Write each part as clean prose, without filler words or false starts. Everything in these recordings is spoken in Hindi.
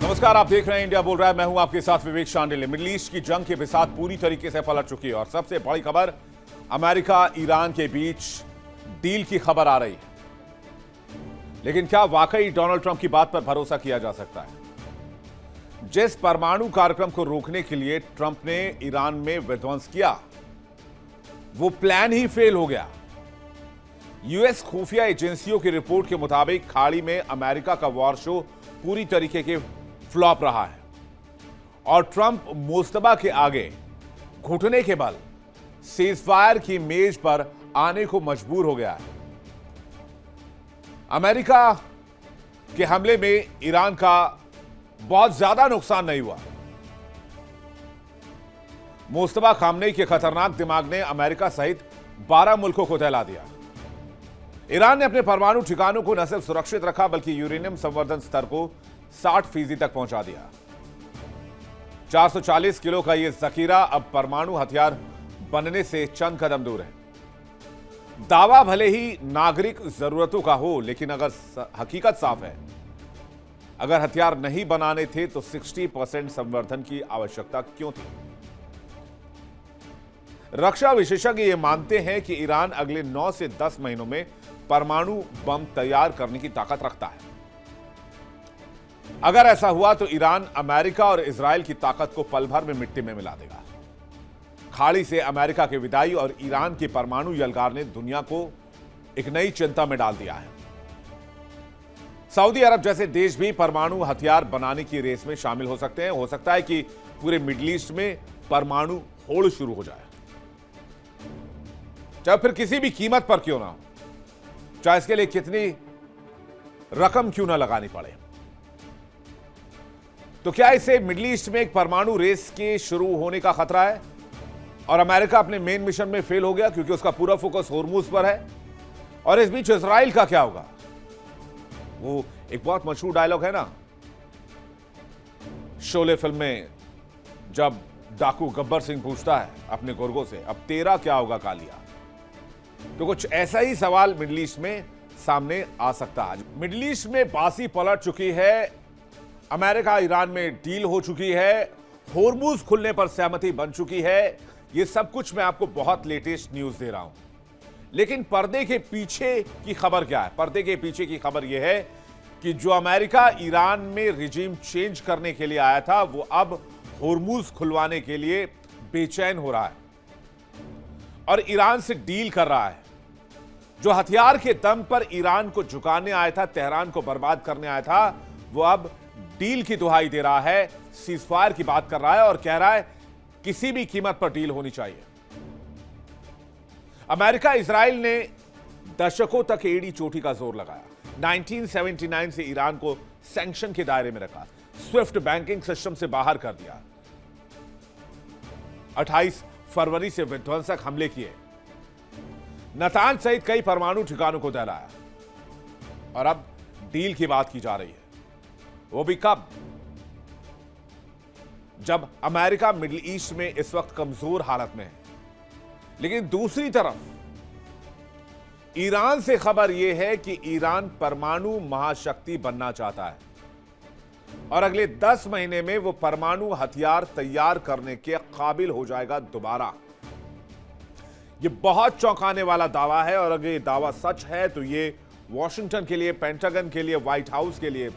नमस्कार, आप देख रहे हैं इंडिया बोल रहा है। मैं हूं आपके साथ विवेक शांडिल्य। मिडिल ईस्ट की जंग के बिसात पूरी तरीके से पलट चुकी है और सबसे बड़ी खबर, अमेरिका ईरान के बीच डील की खबर आ रही है। लेकिन क्या वाकई डोनाल्ड ट्रंप की बात पर भरोसा किया जा सकता है? जिस परमाणु कार्यक्रम को रोकने के लिए ट्रंप ने ईरान में विध्वंस किया, वो प्लान ही फेल हो गया। यूएस खुफिया एजेंसियों की रिपोर्ट के मुताबिक खाड़ी में अमेरिका का वॉर शो पूरी तरीके के फ्लॉप रहा है और ट्रंप मुस्तबा के आगे घुटने के बल सीजफायर की मेज पर आने को मजबूर हो गया है। अमेरिका के हमले में ईरान का बहुत ज्यादा नुकसान नहीं हुआ। मुस्तबा खामनेई के खतरनाक दिमाग ने अमेरिका सहित 12 मुल्कों को दहला दिया। ईरान ने अपने परमाणु ठिकानों को न सिर्फ सुरक्षित रखा बल्कि यूरेनियम संवर्धन स्तर को 60% तक पहुंचा दिया। 440 किलो का यह जखीरा अब परमाणु हथियार बनने से चंद कदम दूर है। दावा भले ही नागरिक जरूरतों का हो, लेकिन अगर हकीकत साफ है, अगर हथियार नहीं बनाने थे तो 60% संवर्धन की आवश्यकता क्यों थी? रक्षा विशेषज्ञ ये मानते हैं कि ईरान अगले 9 से 10 महीनों में परमाणु बम तैयार करने की ताकत रखता है। अगर ऐसा हुआ तो ईरान अमेरिका और इजराइल की ताकत को पल भर में मिट्टी में मिला देगा। खाड़ी से अमेरिका की विदाई और ईरान की परमाणु यलगार ने दुनिया को एक नई चिंता में डाल दिया है। सऊदी अरब जैसे देश भी परमाणु हथियार बनाने की रेस में शामिल हो सकते हैं। हो सकता है कि पूरे मिडिल ईस्ट में परमाणु होड़ शुरू हो जाए, चाहे फिर किसी भी कीमत पर क्यों ना हो, चाहे इसके लिए कितनी रकम क्यों ना लगानी पड़े। तो क्या इसे मिडिल ईस्ट में एक परमाणु रेस के शुरू होने का खतरा है और अमेरिका अपने मेन मिशन में फेल हो गया क्योंकि उसका पूरा फोकस होर्मुज पर है? और इस बीच इजराइल का क्या होगा? वो एक बहुत मशहूर डायलॉग है ना शोले फिल्म में, जब डाकू गब्बर सिंह पूछता है अपने गुर्गों से, अब तेरा क्या होगा कालिया? तो कुछ ऐसा ही सवाल मिडिल ईस्ट में सामने आ सकता है। मिडिल ईस्ट में बासी पलट चुकी है, अमेरिका ईरान में डील हो चुकी है, होर्मुज खुलने पर सहमति बन चुकी है। यह सब कुछ मैं आपको बहुत लेटेस्ट न्यूज दे रहा हूं, लेकिन पर्दे के पीछे की खबर क्या है? पर्दे के पीछे की खबर यह है कि जो अमेरिका ईरान में रिजीम चेंज करने के लिए आया था, वो अब होर्मुज खुलवाने के लिए बेचैन हो रहा है और ईरान से डील कर रहा है। जो हथियार के दम पर ईरान को झुकाने आया था, तेहरान को बर्बाद करने आया था, वो अब डील की दुहाई दे रहा है, सीजफायर की बात कर रहा है और कह रहा है किसी भी कीमत पर डील होनी चाहिए। अमेरिका इजराइल ने दशकों तक एड़ी चोटी का जोर लगाया। 1979 से ईरान को सैंक्शन के दायरे में रखा, स्विफ्ट बैंकिंग सिस्टम से बाहर कर दिया, 28 फरवरी से विध्वंसक हमले किए, नतांज सहित कई परमाणु ठिकानों को दहलाया और अब डील की बात की जा रही है। वो भी कब? जब अमेरिका मिडिल ईस्ट में इस वक्त कमजोर हालत में है। लेकिन दूसरी तरफ ईरान से खबर यह है कि ईरान परमाणु महाशक्ति बनना चाहता है और अगले 10 महीने में वो परमाणु हथियार तैयार करने के काबिल हो जाएगा दोबारा। ये बहुत चौंकाने वाला दावा है और अगर ये दावा सच है तो ये वॉशिंगटन के लिए, पेंटागन के लिए, व्हाइट हाउस के लिए,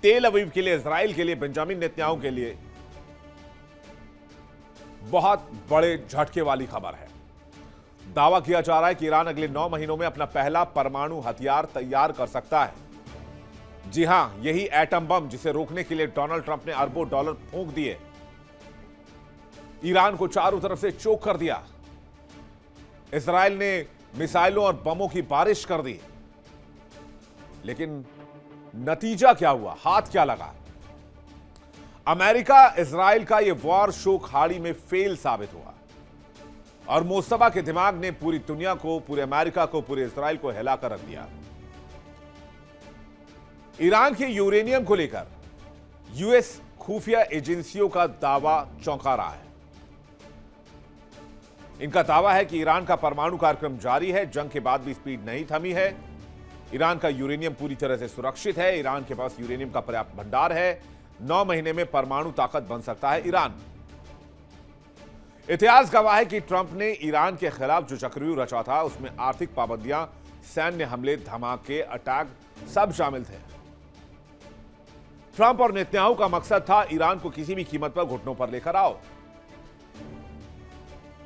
तेल अवीव के लिए, इजराइल के लिए, बेंजामिन नेतन्याहू के लिए बहुत बड़े झटके वाली खबर है। दावा किया जा रहा है कि ईरान अगले 9 महीनों में अपना पहला परमाणु हथियार तैयार कर सकता है। जी हां, यही एटम बम जिसे रोकने के लिए डोनाल्ड ट्रंप ने अरबों डॉलर फूंक दिए, ईरान को चारों तरफ से चोक कर दिया। इजराइल ने मिसाइलों और बमों की बारिश कर दी, लेकिन नतीजा क्या हुआ? हाथ क्या लगा? अमेरिका इजराइल का यह वॉर शो खाड़ी में फेल साबित हुआ और मुस्तफा के दिमाग ने पूरी दुनिया को, पूरे अमेरिका को, पूरे इजराइल को हिलाकर रख दिया। ईरान के यूरेनियम को लेकर यूएस खुफिया एजेंसियों का दावा चौंका रहा है। इनका दावा है कि ईरान का परमाणु कार्यक्रम जारी है, जंग के बाद भी स्पीड नहीं थमी है ईरान का यूरेनियम पूरी तरह से सुरक्षित है। ईरान के पास यूरेनियम का पर्याप्त भंडार है। 9 महीने में परमाणु ताकत बन सकता है ईरान। इतिहास गवाह है कि ट्रंप ने ईरान के खिलाफ जो चक्रव्यूह रचा था उसमें आर्थिक पाबंदियां, सैन्य हमले, धमाके, अटैक सब शामिल थे। ट्रंप और नेतन्याहू का मकसद था ईरान को किसी भी कीमत पर घुटनों पर लेकर आओ।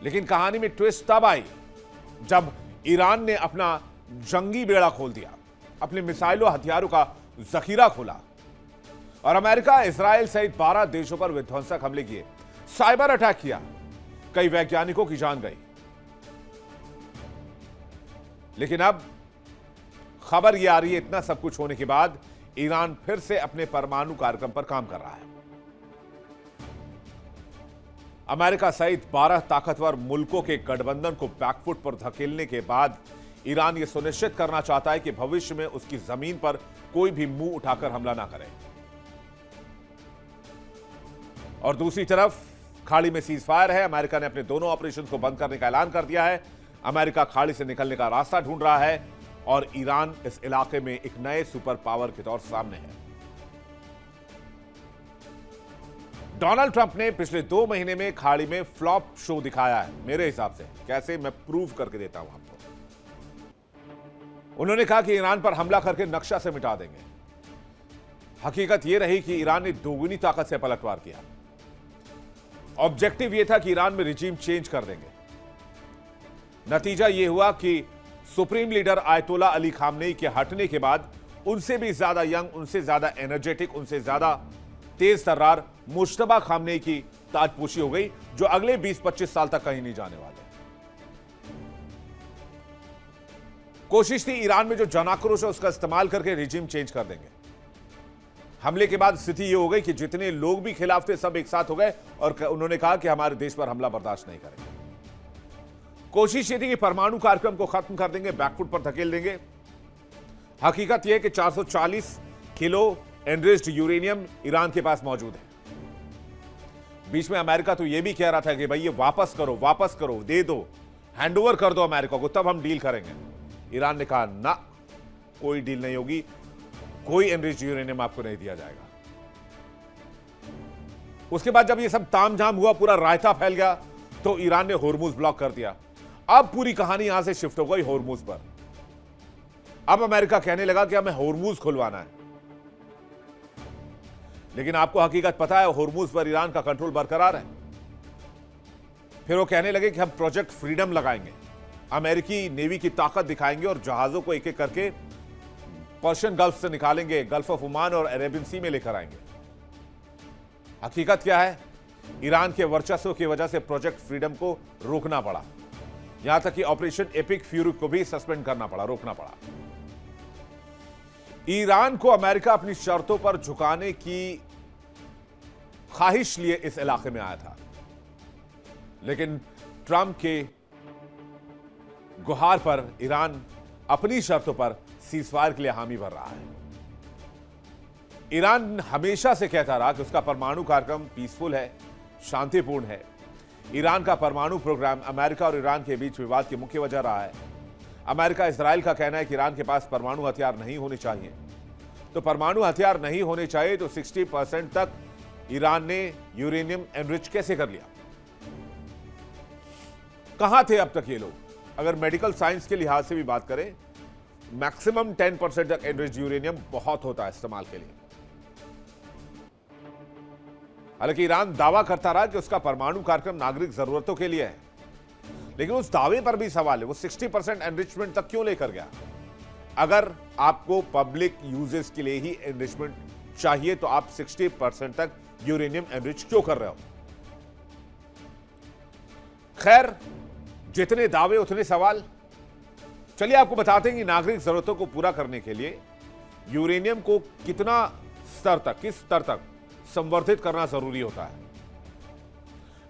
लेकिन कहानी में ट्विस्ट तब आई जब ईरान ने अपना जंगी बेड़ा खोल दिया, अपने मिसाइलों हथियारों का जखीरा खोला और अमेरिका, इजराइल सहित 12 देशों पर विध्वंसक हमले किए, साइबर अटैक किया, कई वैज्ञानिकों की जान गई। लेकिन अब खबर यह आ रही है, इतना सब कुछ होने के बाद ईरान फिर से अपने परमाणु कार्यक्रम पर काम कर रहा है। अमेरिका सहित 12 ताकतवर मुल्कों के गठबंधन को बैकफुट पर धकेलने के बाद ईरान यह सुनिश्चित करना चाहता है कि भविष्य में उसकी जमीन पर कोई भी मुंह उठाकर हमला ना करे। और दूसरी तरफ खाड़ी में सीज फायर है। अमेरिका ने अपने दोनों ऑपरेशन को बंद करने का ऐलान कर दिया है। अमेरिका खाड़ी से निकलने का रास्ता ढूंढ रहा है और ईरान इस इलाके में एक नए सुपर पावर के तौर सामने है। डोनाल्ड ट्रंप ने पिछले 2 महीने में खाड़ी में फ्लॉप शो दिखाया है। मेरे हिसाब से कैसे, मैं प्रूव करके देता हूं आपको। उन्होंने कहा कि ईरान पर हमला करके नक्शा से मिटा देंगे। हकीकत यह रही कि ईरान ने दोगुनी ताकत से पलटवार किया। ऑब्जेक्टिव यह था कि ईरान में रिजीम चेंज कर देंगे। नतीजा यह हुआ कि सुप्रीम लीडर आयतोला अली खामनेई के हटने के बाद उनसे भी ज्यादा यंग, उनसे ज्यादा एनर्जेटिक, उनसे ज्यादा तेज तर्रार मुश्तबा खामनेई की ताजपोशी हो गई, जो अगले 20-25 साल तक कहीं नहीं जाने वाले। कोशिश थी ईरान में जो जनाक्रोश है उसका इस्तेमाल करके रिजीम चेंज कर देंगे। हमले के बाद स्थिति यह हो गई कि जितने लोग भी खिलाफ थे सब एक साथ हो गए और उन्होंने कहा कि हमारे देश पर हमला बर्दाश्त नहीं करेंगे। कोशिश ये थी कि परमाणु कार्यक्रम को खत्म कर देंगे, बैकफुट पर धकेल देंगे। हकीकत यह है कि 440 किलो एनरिच्ड यूरेनियम ईरान के पास मौजूद है। बीच में अमेरिका तो यह भी कह रहा था कि भाई ये वापस करो, दे दो, हैंडओवर कर दो अमेरिका को, तब हम डील करेंगे। ईरान ने कहा ना, कोई डील नहीं होगी, कोई एनरिच्ड यूरेनियम आपको नहीं दिया जाएगा। उसके बाद जब ये सब तामझाम हुआ, पूरा रायता फैल गया, तो ईरान ने होर्मुज ब्लॉक कर दिया। अब पूरी कहानी यहां से शिफ्ट हो गई होर्मुज पर। अब अमेरिका कहने लगा कि हमें होर्मुज खुलवाना है। लेकिन आपको हकीकत पता है, होर्मुज पर ईरान का कंट्रोल बरकरार है। फिर वो कहने लगे कि हम प्रोजेक्ट फ्रीडम लगाएंगे, अमेरिकी नेवी की ताकत दिखाएंगे और जहाजों को एक एक करके पर्शियन गल्फ से निकालेंगे, गल्फ ऑफ ओमान और अरेबियन सी में लेकर आएंगे। हकीकत क्या है, ईरान के वर्चस्व की वजह से प्रोजेक्ट फ्रीडम को रोकना पड़ा, यहां तक कि ऑपरेशन एपिक फ्यूरी को भी सस्पेंड करना पड़ा, रोकना पड़ा। ईरान को अमेरिका अपनी शर्तों पर झुकाने की ख्वाहिश लिए इस इलाके में आया था, लेकिन ट्रंप के गुहार पर ईरान अपनी शर्तों पर सीजफायर के लिए हामी भर रहा है। ईरान हमेशा से कहता रहा कि उसका परमाणु कार्यक्रम पीसफुल है, शांतिपूर्ण है। ईरान का परमाणु प्रोग्राम अमेरिका और ईरान के बीच विवाद की मुख्य वजह रहा है। अमेरिका, इजराइल का कहना है कि ईरान के पास परमाणु हथियार नहीं होने चाहिए। तो परमाणु हथियार नहीं होने चाहिए तो 60% तक ईरान ने यूरेनियम एनरिच कैसे कर लिया? कहां थे अब तक ये लोग? अगर मेडिकल साइंस के लिहाज से भी बात करें, मैक्सिमम 10% तक एनरिच यूरेनियम बहुत होता है इस्तेमाल के लिए। हालांकि ईरान दावा करता रहा कि उसका परमाणु कार्यक्रम नागरिक जरूरतों के लिए है, लेकिन उस दावे पर भी सवाल है, वो 60% एनरिचमेंट तक क्यों लेकर गया? अगर आपको पब्लिक यूजेस के लिए ही एनरिचमेंट चाहिए तो आप 60% तक यूरेनियम एनरिच क्यों कर रहे हो? खैर, जितने दावे उतने सवाल। चलिए आपको बताते हैं कि नागरिक जरूरतों को पूरा करने के लिए यूरेनियम को कितना स्तर तक, किस स्तर तक संवर्धित करना जरूरी होता है।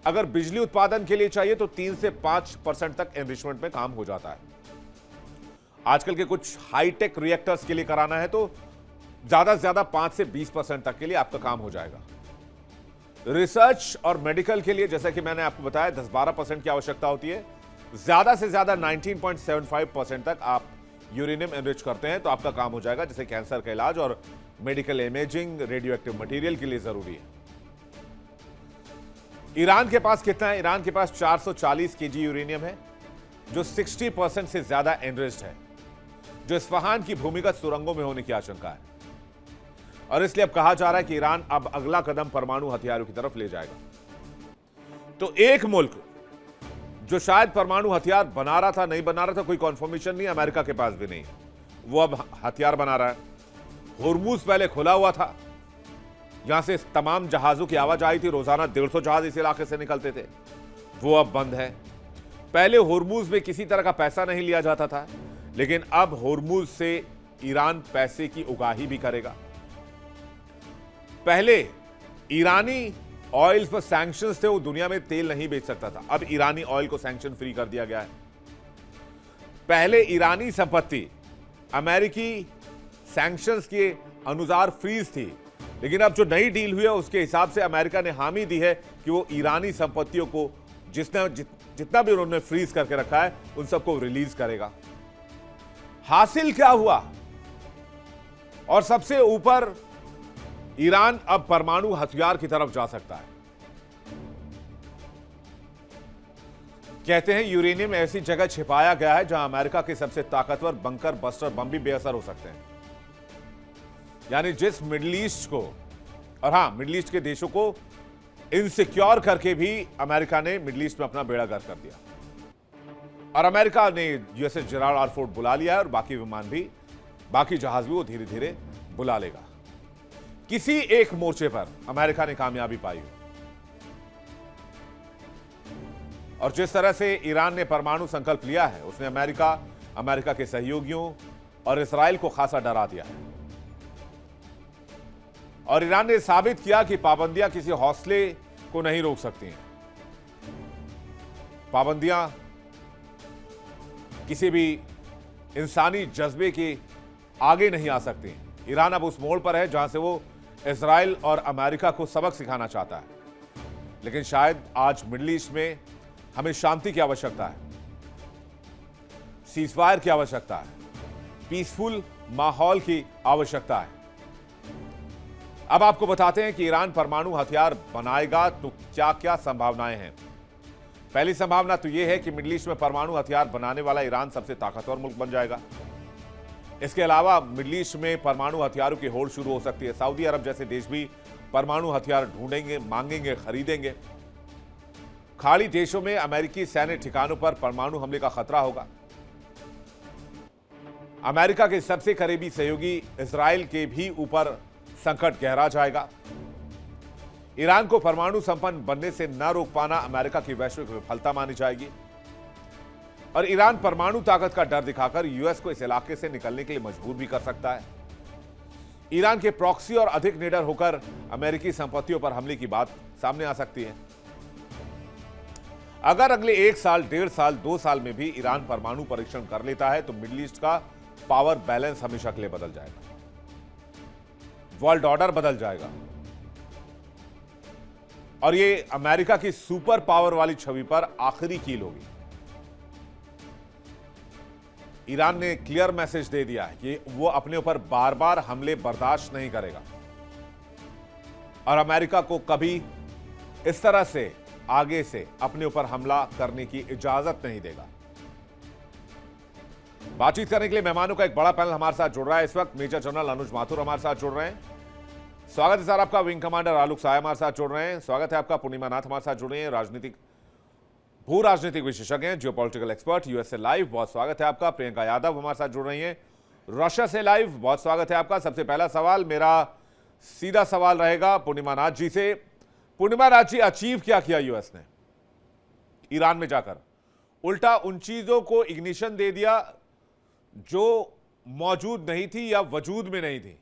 अगर बिजली उत्पादन के लिए चाहिए तो 3 से 5% तक एनरिचमेंट में काम हो जाता है। आजकल के कुछ हाईटेक रिएक्टर्स के लिए कराना है तो ज्यादा से ज्यादा 5 से 20% तक के लिए आपका काम हो जाएगा। रिसर्च और मेडिकल के लिए, जैसा कि मैंने आपको बताया, 10-12% की आवश्यकता होती है। ज्यादा से ज्यादा 19.75% तक आप यूरेनियम एनरिच करते हैं तो आपका काम हो जाएगा, जैसे कैंसर का इलाज और medical imaging radio active material के लिए जरूरी है। ईरान के पास कितना है? ईरान के पास 440 केजी यूरेनियम है, जो 60% से ज्यादा एनरिच्ड है, जो इस्फहान की भूमिगत सुरंगों में होने की आशंका है। और इसलिए अब कहा जा रहा है कि ईरान अब अगला कदम परमाणु हथियारों की तरफ ले जाएगा। तो एक मुल्क जो शायद परमाणु हथियार बना रहा था, नहीं बना रहा था, कोई कॉन्फर्मेशन नहीं, अमेरिका के पास भी नहीं, वो अब हथियार बना रहा है। होर्मुज पहले खुला हुआ था, यहां से तमाम जहाजों की आवाजाही थी, रोजाना 150 जहाज इस इलाके से निकलते थे, वो अब बंद है। पहले होर्मुज में किसी तरह का पैसा नहीं लिया जाता था, लेकिन अब होर्मुज से ईरान पैसे की उगाही भी करेगा। पहले ईरानी ऑयल पर सैंक्शंस थे, वो दुनिया में तेल नहीं बेच सकता था, अब ईरानी ऑयल को सैंक्शन फ्री कर दिया गया है। पहले ईरानी संपत्ति अमेरिकी सैंक्शंस के अनुसार फ्रीज थी, लेकिन अब जो नई डील हुई है उसके हिसाब से अमेरिका ने हामी दी है कि वो ईरानी संपत्तियों को जितना भी उन्होंने फ्रीज करके रखा है उन सबको रिलीज करेगा। हासिल क्या हुआ? और सबसे ऊपर ईरान अब परमाणु हथियार की तरफ जा सकता है। कहते हैं यूरेनियम ऐसी जगह छिपाया गया है जहां अमेरिका के सबसे ताकतवर बंकर बस्टर बम भी बेअसर हो सकते हैं। यानी जिस मिडिल ईस्ट को, और हां, मिडिल ईस्ट के देशों को इनसिक्योर करके भी अमेरिका ने मिडिल ईस्ट में अपना बेड़ा गर्क कर दिया। और अमेरिका ने यूएसएस जेराल्ड आर फोर्ड बुला लिया है, और बाकी विमान भी, बाकी जहाज भी वो धीरे धीरे बुला लेगा। किसी एक मोर्चे पर अमेरिका ने कामयाबी पाई, और जिस तरह से ईरान ने परमाणु संकल्प लिया है, उसने अमेरिका के सहयोगियों और इस्राइल को खासा डरा दिया है। और ईरान ने साबित किया कि पाबंदियां किसी हौसले को नहीं रोक सकती हैं। पाबंदियां किसी भी इंसानी जज्बे के आगे नहीं आ सकती। ईरान अब उस मोड़ पर है जहां से वो इजराइल और अमेरिका को सबक सिखाना चाहता है। लेकिन शायद आज मिडिल ईस्ट में हमें शांति की आवश्यकता है, सीजफायर की आवश्यकता है, पीसफुल माहौल की आवश्यकता है। अब आपको बताते हैं कि ईरान परमाणु हथियार बनाएगा तो क्या क्या संभावनाएं हैं। पहली संभावना तो यह है कि मिडिल ईस्ट में परमाणु हथियार बनाने वाला ईरान सबसे ताकतवर मुल्क बन जाएगा। इसके अलावा मिडिल ईस्ट में परमाणु हथियारों की होड़ शुरू हो सकती है। सऊदी अरब जैसे देश भी परमाणु हथियार ढूंढेंगे, मांगेंगे, खरीदेंगे। खाड़ी देशों में अमेरिकी सैन्य ठिकानों पर परमाणु हमले का खतरा होगा। अमेरिका के सबसे करीबी सहयोगी इजराइल के भी ऊपर संकट गहरा जाएगा। ईरान को परमाणु संपन्न बनने से न रोक पाना अमेरिका की वैश्विक विफलता मानी जाएगी, और ईरान परमाणु ताकत का डर दिखाकर यूएस को इस इलाके से निकलने के लिए मजबूर भी कर सकता है। ईरान के प्रॉक्सी और अधिक निडर होकर अमेरिकी संपत्तियों पर हमले की बात सामने आ सकती है। अगर अगले 1 साल, 1.5 साल, 2 साल में भी ईरान परमाणु परीक्षण कर लेता है तो मिडिल ईस्ट का पावर बैलेंस हमेशा के लिए बदल जाएगा, वर्ल्ड ऑर्डर बदल जाएगा, और ये अमेरिका की सुपर पावर वाली छवि पर आखिरी कील होगी। ईरान ने क्लियर मैसेज दे दिया है कि वो अपने ऊपर बार बार हमले बर्दाश्त नहीं करेगा, और अमेरिका को कभी इस तरह से आगे से अपने ऊपर हमला करने की इजाजत नहीं देगा। बातचीत करने के लिए मेहमानों का एक बड़ा पैनल हमारे साथ जुड़ रहा है। इस वक्त मेजर जनरल अनुज माथुर हमारे साथ जुड़ रहे हैं। स्वागत है सर आपका। विंग कमांडर आलोक साय हमारे साथ जुड़ रहे हैं। स्वागत है आपका। पूर्णिमा नाथ हमारे साथ जुड़ रहे हैं, भू राजनीतिक विशेषज्ञ हैं, जियोपॉलिटिकल एक्सपर्ट, यूएस से लाइव, बहुत स्वागत है आपका। प्रियंका यादव हमारे साथ जुड़ रही हैं, रशिया से लाइव, बहुत स्वागत है आपका। सबसे पहला सवाल मेरा सीधा सवाल रहेगा पूर्णिमा नाथ जी से। पूर्णिमा नाथ जी, अचीव क्या किया यूएस ने ईरान में जाकर? उल्टा उन चीजों को इग्निशन दे दिया जो मौजूद नहीं थी या वजूद में नहीं थी,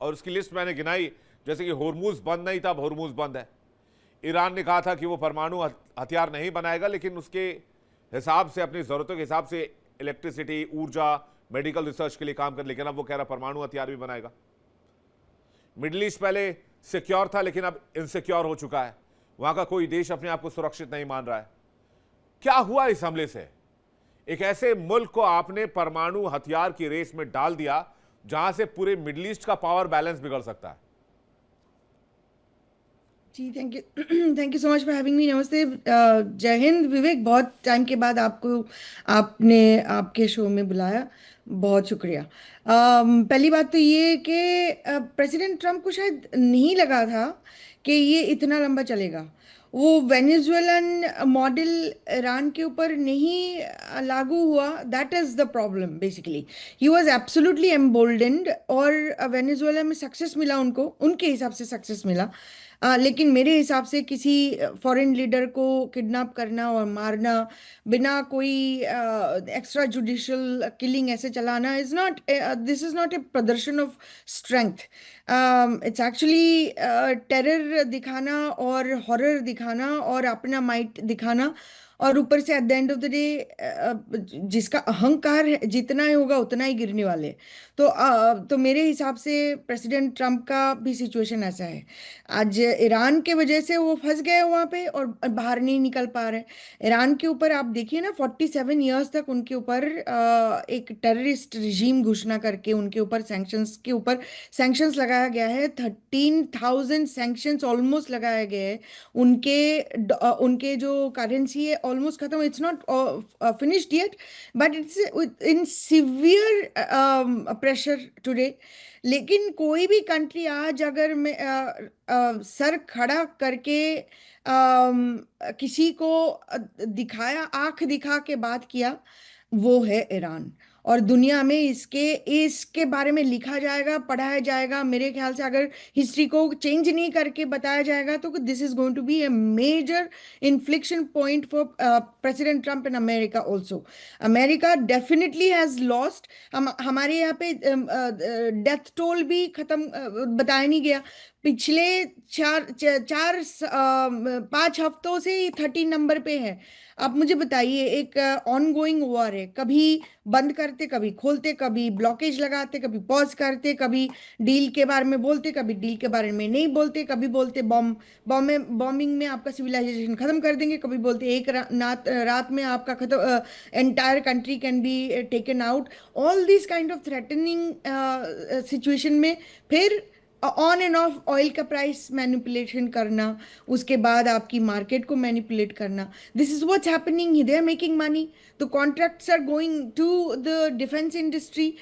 और उसकी लिस्ट मैंने गिनाई, जैसे कि होर्मुज बंद नहीं था, अब होर्मुज बंद है। ईरान ने कहा था कि वो परमाणु हथियार नहीं बनाएगा, लेकिन उसके हिसाब से, अपनी जरूरतों के हिसाब से इलेक्ट्रिसिटी, ऊर्जा, मेडिकल रिसर्च के लिए काम कर, लेकिन अब वो कह रहा परमाणु हथियार भी बनाएगा। मिडिल ईस्ट पहले सिक्योर था, लेकिन अब इनसिक्योर हो चुका है। वहां का कोई देश अपने आप को सुरक्षित नहीं मान रहा है। क्या हुआ इस हमले से? एक ऐसे मुल्क को आपने परमाणु हथियार की रेस में डाल दिया जहां से पूरे मिडिल ईस्ट का पावर बैलेंस बिगड़ सकता है। जी thank you so much for having me. नमस्ते, जय हिंद विवेक। बहुत टाइम के बाद आपको आपने आपके शो में बुलाया, बहुत शुक्रिया। पहली बात तो ये कि प्रेसिडेंट ट्रम्प को शायद नहीं लगा था कि ये इतना लंबा चलेगा। वो वेनेजुएलन मॉडल ईरान के ऊपर नहीं लागू हुआ, that is the problem basically. He was absolutely emboldened और वेनेजुएला में सक्सेस मिला उनको, उनके हिसाब से सक्सेस मिला। लेकिन मेरे हिसाब से किसी फॉरेन लीडर को किडनैप करना और मारना बिना कोई एक्स्ट्रा जुडिशियल किलिंग ऐसे चलाना is not, this is not a प्रदर्शन of strength. It's actually terror दिखाना और हॉरर दिखाना और अपना माइट दिखाना। और ऊपर से eight the end of the day जिसका अहंकार है जितना ही होगा उतना ही गिरने वाले। तो मेरे हिसाब से प्रेसिडेंट ट्रम्प का भी सिचुएशन ऐसा है। आज ईरान के वजह से वो फंस गए वहाँ पे और बाहर नहीं निकल पा रहे। ईरान के ऊपर आप देखिए ना, 47 ईयर्स तक उनके ऊपर एक टेररिस्ट रिजीम घोषणा करके उनके ऊपर सैंक्शंस लगाया गया है। 13,000 सैंक्शंस ऑलमोस्ट लगाए गए हैं। उनके जो करेंसी है ऑलमोस्ट खत्म, it's not finished yet, but it's in severe pressure today. लेकिन कोई भी कंट्री आज अगर मैं सर खड़ा करके किसी को दिखाया, आंख दिखा के बात किया, वो है ईरान। और दुनिया में इसके इसके बारे में लिखा जाएगा, पढ़ाया जाएगा। मेरे ख्याल से अगर हिस्ट्री को चेंज नहीं करके बताया जाएगा तो this is going to be a major inflection point for President Trump in America also. America definitely has lost. हमारे यहाँ पे डेथ टोल भी खत्म बताया नहीं गया। पिछले 5 हफ्तों से ही 13 नंबर पे है। आप मुझे बताइए, एक ऑनगोइंग वॉर है, कभी बंद करते, कभी खोलते, कभी ब्लॉकेज लगाते, कभी पॉज करते, कभी डील के बारे में बोलते, कभी डील के बारे में नहीं बोलते, कभी बोलते बॉम्बिंग में आपका सिविलाइजेशन खत्म कर देंगे, कभी बोलते एक रात में आपका खत्म, entire country can be taken out. All this kind of threatening situation में फिर ऑन एंड ऑफ ऑयल का प्राइस मैनिपुलेशन करना, उसके बाद आपकी मार्केट को मैनिपुलेट करना, this is what's happening. They are making money, the contracts are going to the defence industry.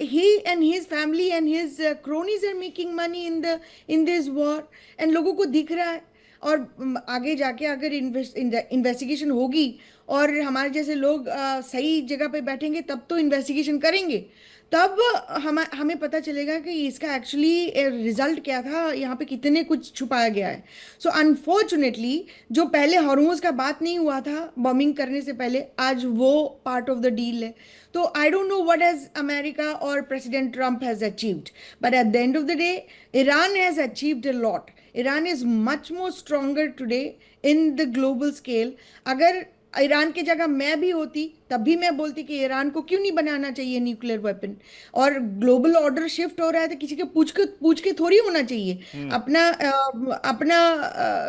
He and his family and his cronies are making money in this war, and लोगों को दिख रहा है। और आगे जाके अगर इन्वेस्टिगेशन होगी और हमारे जैसे लोग सही जगह पे बैठेंगे तब तो इन्वेस्टिगेशन करेंगे, तब हमें पता चलेगा कि इसका एक्चुअली रिजल्ट क्या था, यहाँ पे कितने कुछ छुपाया गया है। सो अनफॉर्चुनेटली जो पहले हॉर्मुज का बात नहीं हुआ था बॉम्बिंग करने से पहले, आज वो पार्ट ऑफ द डील है। तो I don't know what has America और president Trump has achieved, but at the end of the day Iran has achieved a lot. Iran is much more stronger today in the global scale. अगर ईरान की जगह मैं भी होती तब भी मैं बोलती कि ईरान को क्यों नहीं बनाना चाहिए न्यूक्लियर वेपन। और ग्लोबल ऑर्डर शिफ्ट हो रहा है तो किसी के पूछ के थोड़ी होना चाहिए। अपना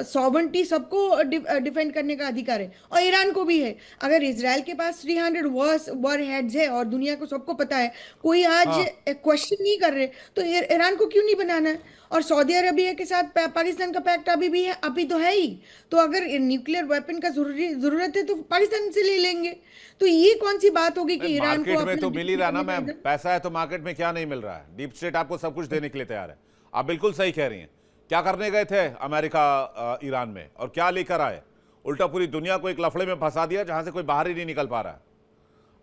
सॉवरेंटी सबको डिफेंड करने का अधिकार है, और ईरान को भी है। अगर इसराइल के पास 300 वॉर हेड्स है और दुनिया को सबको पता है, कोई आज हाँ, क्वेश्चन नहीं कर रहे, तो ईरान को क्यों नहीं बनाना है। और सऊदी अरबिया के साथ पाकिस्तान का पैक्ट अभी भी है, अभी तो है ही। तो अगर न्यूक्लियर वेपन का जरूरत है तो पाकिस्तान से ले लेंगे। तो ये कौन सी बात होगी कि ईरान को मार्केट में अपना तो मिल ही रहा ना डिफेंस मैम, करने का? पैसा है तो मार्केट में क्या नहीं मिल रहा है। डीप स्टेट आपको सब कुछ देने के लिए तैयार है। आप बिल्कुल सही कह रही हैं। क्या करने गए थे अमेरिका ईरान में, और क्या लेकर आए? उल्टा पूरी दुनिया को एक लफड़े में फंसा दिया जहां से कोई बाहर ही नहीं निकल पा रहा है।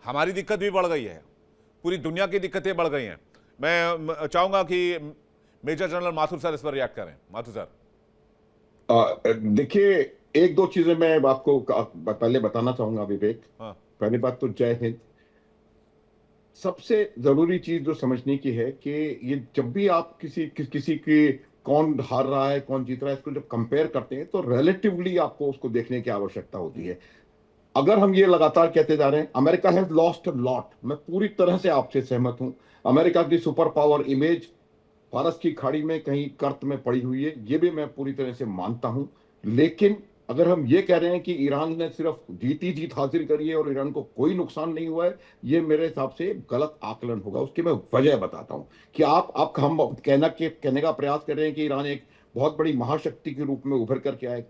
हमारी दिक्कत भी बढ़ गई है, पूरी दुनिया की दिक्कतें बढ़ गई हैं। मैं चाहूंगा कि मेजर जनरल माथुर सर इस पर रिएक्ट करें। माथुर सर। देखिए, एक दो चीजें मैं आपको पहले बताना चाहूंगा विवेक। हाँ, पहली बात तो जय हिंद। सबसे जरूरी चीज जो समझने की है कि ये जब भी आप किसी की कौन हार रहा है कौन जीत रहा है, इसको जब कंपेयर करते हैं तो रिलेटिवली आपको उसको देखने की आवश्यकता होती है। अगर हम ये लगातार कहते जा रहे हैं अमेरिका हैज लॉस्ट लॉट, मैं पूरी तरह से आपसे सहमत हूं। अमेरिका की सुपर पावर इमेज फारस की खाड़ी में कहीं कर्त में पड़ी हुई है, ये भी मैं पूरी तरह से मानता हूं। लेकिन अगर हम ये कह रहे हैं कि ईरान ने सिर्फ जीत हासिल करी है और ईरान को कोई नुकसान नहीं हुआ है, ये मेरे हिसाब से गलत आकलन होगा। उसकी मैं वजह बताता हूं कि आप हम कहने का प्रयास कर रहे हैं कि ईरान एक बहुत बड़ी महाशक्ति के रूप में उभर करके आए।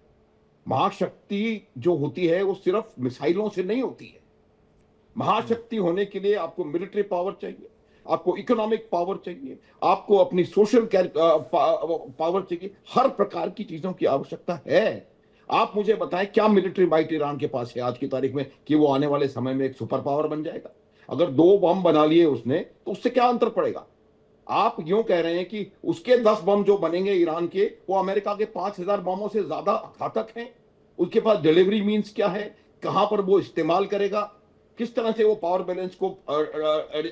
महाशक्ति जो होती है वो सिर्फ मिसाइलों से नहीं होती है। महाशक्ति होने के लिए आपको मिलिट्री पावर चाहिए, आपको इकोनॉमिक पावर चाहिए, आपको अपनी सोशल पावर चाहिए, हर प्रकार की चीजों की आवश्यकता है। आप मुझे बताएं क्या मिलिट्री माइट ईरान के पास है आज की तारीख में कि वो आने वाले समय में एक सुपर पावर बन जाएगा? अगर 2 बम बना लिए उसने तो उससे क्या अंतर पड़ेगा? आप यूं कह रहे हैं कि उसके 10 बम जो बनेंगे ईरान के, वो अमेरिका के 5,000 बमों से ज्यादा घातक हैं। उसके पास डिलीवरी मींस क्या है, कहां पर वो इस्तेमाल करेगा, किस तरह से वो पावर बैलेंस को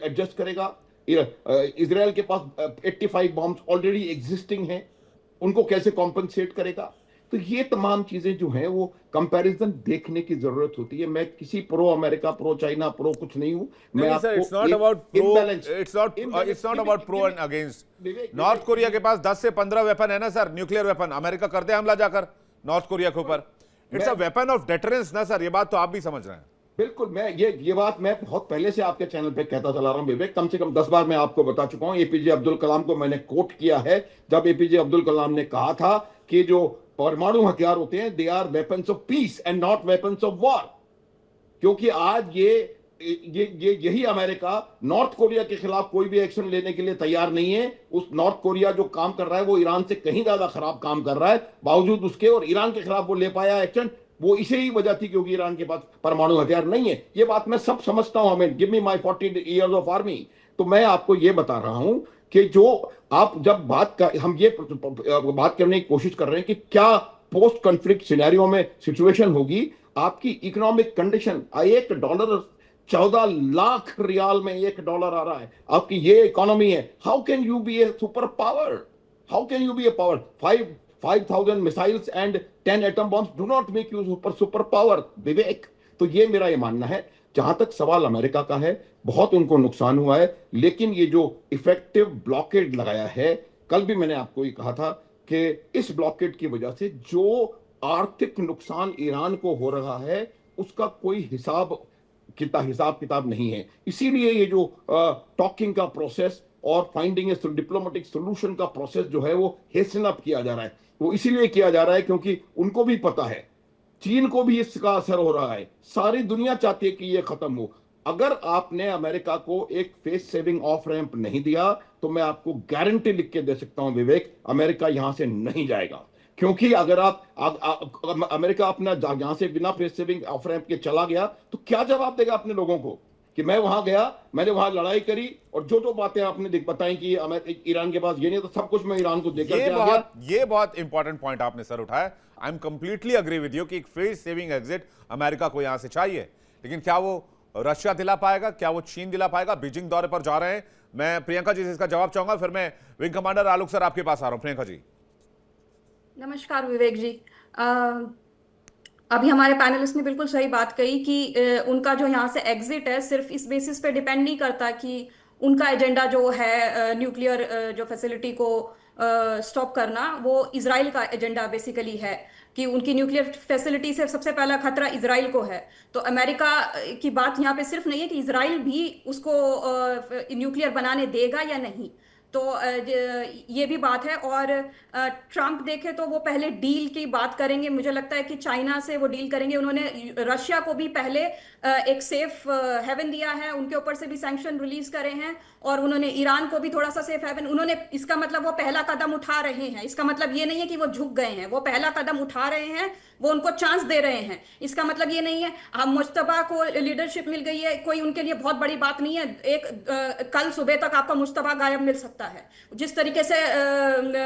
एडजस्ट करेगा? इजराइल के पास 85 बॉम्ब्स ऑलरेडी एग्जिस्टिंग हैं, उनको कैसे कॉम्पनसेट करेगा? तो ये तमाम चीजें जो हैं वो कंपैरिजन देखने की जरूरत होती है। मैं किसी pro America, pro China, pro कुछ नहीं हूं। मैं नहीं सर, आपको it's not about pro, imbalance- it's not about pro and against. North Korea के पास 10 से 15 वेपन है ना सर, न्यूक्लियर वेपन। अमेरिका कर दे हमला जाकर नॉर्थ कोरिया के ऊपर, it's a weapon of deterrence ना सर, ये बात तो आप भी समझ रहे हैं। बिल्कुल, मैं ये बात मैं बहुत पहले से आपके चैनल पे कहता चला रहा हूं विवेक, कम से कम 10 बार मैं आपको बता चुका हूं। एपीजे अब्दुल कलाम को मैंने कोट किया है, जब एपीजे अब्दुल कलाम ने कहा था कि जो परमाणु हथियार होते हैं they are weapons of peace and not weapons of war. क्योंकि आज यही अमेरिका नॉर्थ कोरिया के खिलाफ कोई भी एक्शन लेने के लिए तैयार नहीं है। उस नॉर्थ कोरिया जो काम कर रहा है वो ईरान से कहीं ज्यादा खराब काम कर रहा है, बावजूद उसके, और ईरान के खिलाफ वो ले पाया एक्शन, वो इसे ही वजह थी क्योंकि ईरान के पास परमाणु हथियार नहीं है। ये बात मैं सब समझता हूं, हमें give me my 40 years of army. तो मैं आपको ये बता रहा हूं कि जो आप जब हम ये बात करने की कोशिश कर रहे हैं कि क्या पोस्ट कॉन्फ्लिक्ट सिनेरियो में सिचुएशन होगी, आपकी इकोनॉमिक कंडीशन, $1 14 लाख रियाल में $1 आ रहा है, आपकी ये इकोनॉमी है। How can you be a super power? How can you be a power? 5,000 missiles and 10 atom bombs do not make you super power Vivek. तो ये मेरा ये मानना है। जहां तक सवाल अमेरिका का है, बहुत उनको नुकसान हुआ है, लेकिन ये जो इफेक्टिव ब्लॉकेड लगाया है, कल भी मैंने आपको ये कहा था कि इस ब्लॉकेड की वजह से जो आर्थिक नुकसान ईरान को हो रहा है उसका कोई हिसाब किताब नहीं है। इसीलिए ये जो टॉकिंग का प्रोसेस और फाइंडिंग ए डिप्लोमेटिक सोल्यूशन का प्रोसेस जो है वो हेस्टन अप किया जा रहा है। वो इसीलिए किया जा रहा है क्योंकि उनको भी पता है, चीन को भी इसका असर हो रहा है, सारी दुनिया चाहती है कि ये खत्म हो। अगर आपने अमेरिका को एक फेस सेविंग ऑफ रैंप नहीं दिया तो मैं आपको गारंटी लिख के दे सकता हूं विवेक, अमेरिका यहां से नहीं जाएगा। क्योंकि अगर अमेरिका अपना यहां से बिना फेस सेविंग ऑफ रैंप के चला गया तो क्या जवाब देगा अपने लोगों को कि मैं वहां गया, मैंने वहां लड़ाई करी और जो बातें आपने बताई कि ईरान के पास ये नहीं, तो सब कुछ मैं ईरान को देकर के आ गया। ये बहुत इंपॉर्टेंट पॉइंट आपने सर उठाया। I am completely agree with you कि एक फेस सेविंग एग्जिट अमेरिका को यहां से चाहिए, लेकिन क्या वो रशिया दिला पाएगा, क्या वो चीन दिला पाएगा? बीजिंग दौरे पर जा रहे हैं। मैं प्रियंका जी से इसका जवाब चाहूंगा, फिर मैं विंग कमांडर आलोक सर आपके पास आ रहा हूं। प्रियंका जी। नमस्कार विवेक जी। अभी हमारे पैनलिस्ट ने बिल्कुल सही बात कही कि उनका जो यहाँ से एग्जिट है सिर्फ इस बेसिस पे डिपेंड नहीं करता कि उनका एजेंडा जो है न्यूक्लियर जो फैसिलिटी को स्टॉप करना, वो इजराइल का एजेंडा बेसिकली है कि उनकी न्यूक्लियर फैसिलिटी से सबसे पहला खतरा इजराइल को है। तो अमेरिका की बात यहाँ पे सिर्फ नहीं है कि इजराइल भी उसको न्यूक्लियर बनाने देगा या नहीं, तो ये भी बात है। और ट्रंप देखे तो वो पहले डील की बात करेंगे, मुझे लगता है कि चाइना से वो डील करेंगे। उन्होंने रशिया को भी पहले एक सेफ हेवन दिया है, उनके ऊपर से भी सैंक्शन रिलीज करे हैं, और उन्होंने ईरान को भी थोड़ा सा सेफ हेवन उन्होंने, इसका मतलब वो पहला कदम उठा रहे हैं। इसका मतलब ये नहीं है कि वो झुक गए हैं, वो पहला कदम उठा रहे हैं, वो उनको चांस दे रहे हैं। इसका मतलब ये नहीं है हम मुश्तबा को लीडरशिप मिल गई है, कोई उनके लिए बहुत बड़ी बात नहीं है। कल सुबह तक आपका मुश्तबा गायब मिल सकता है। जिस तरीके से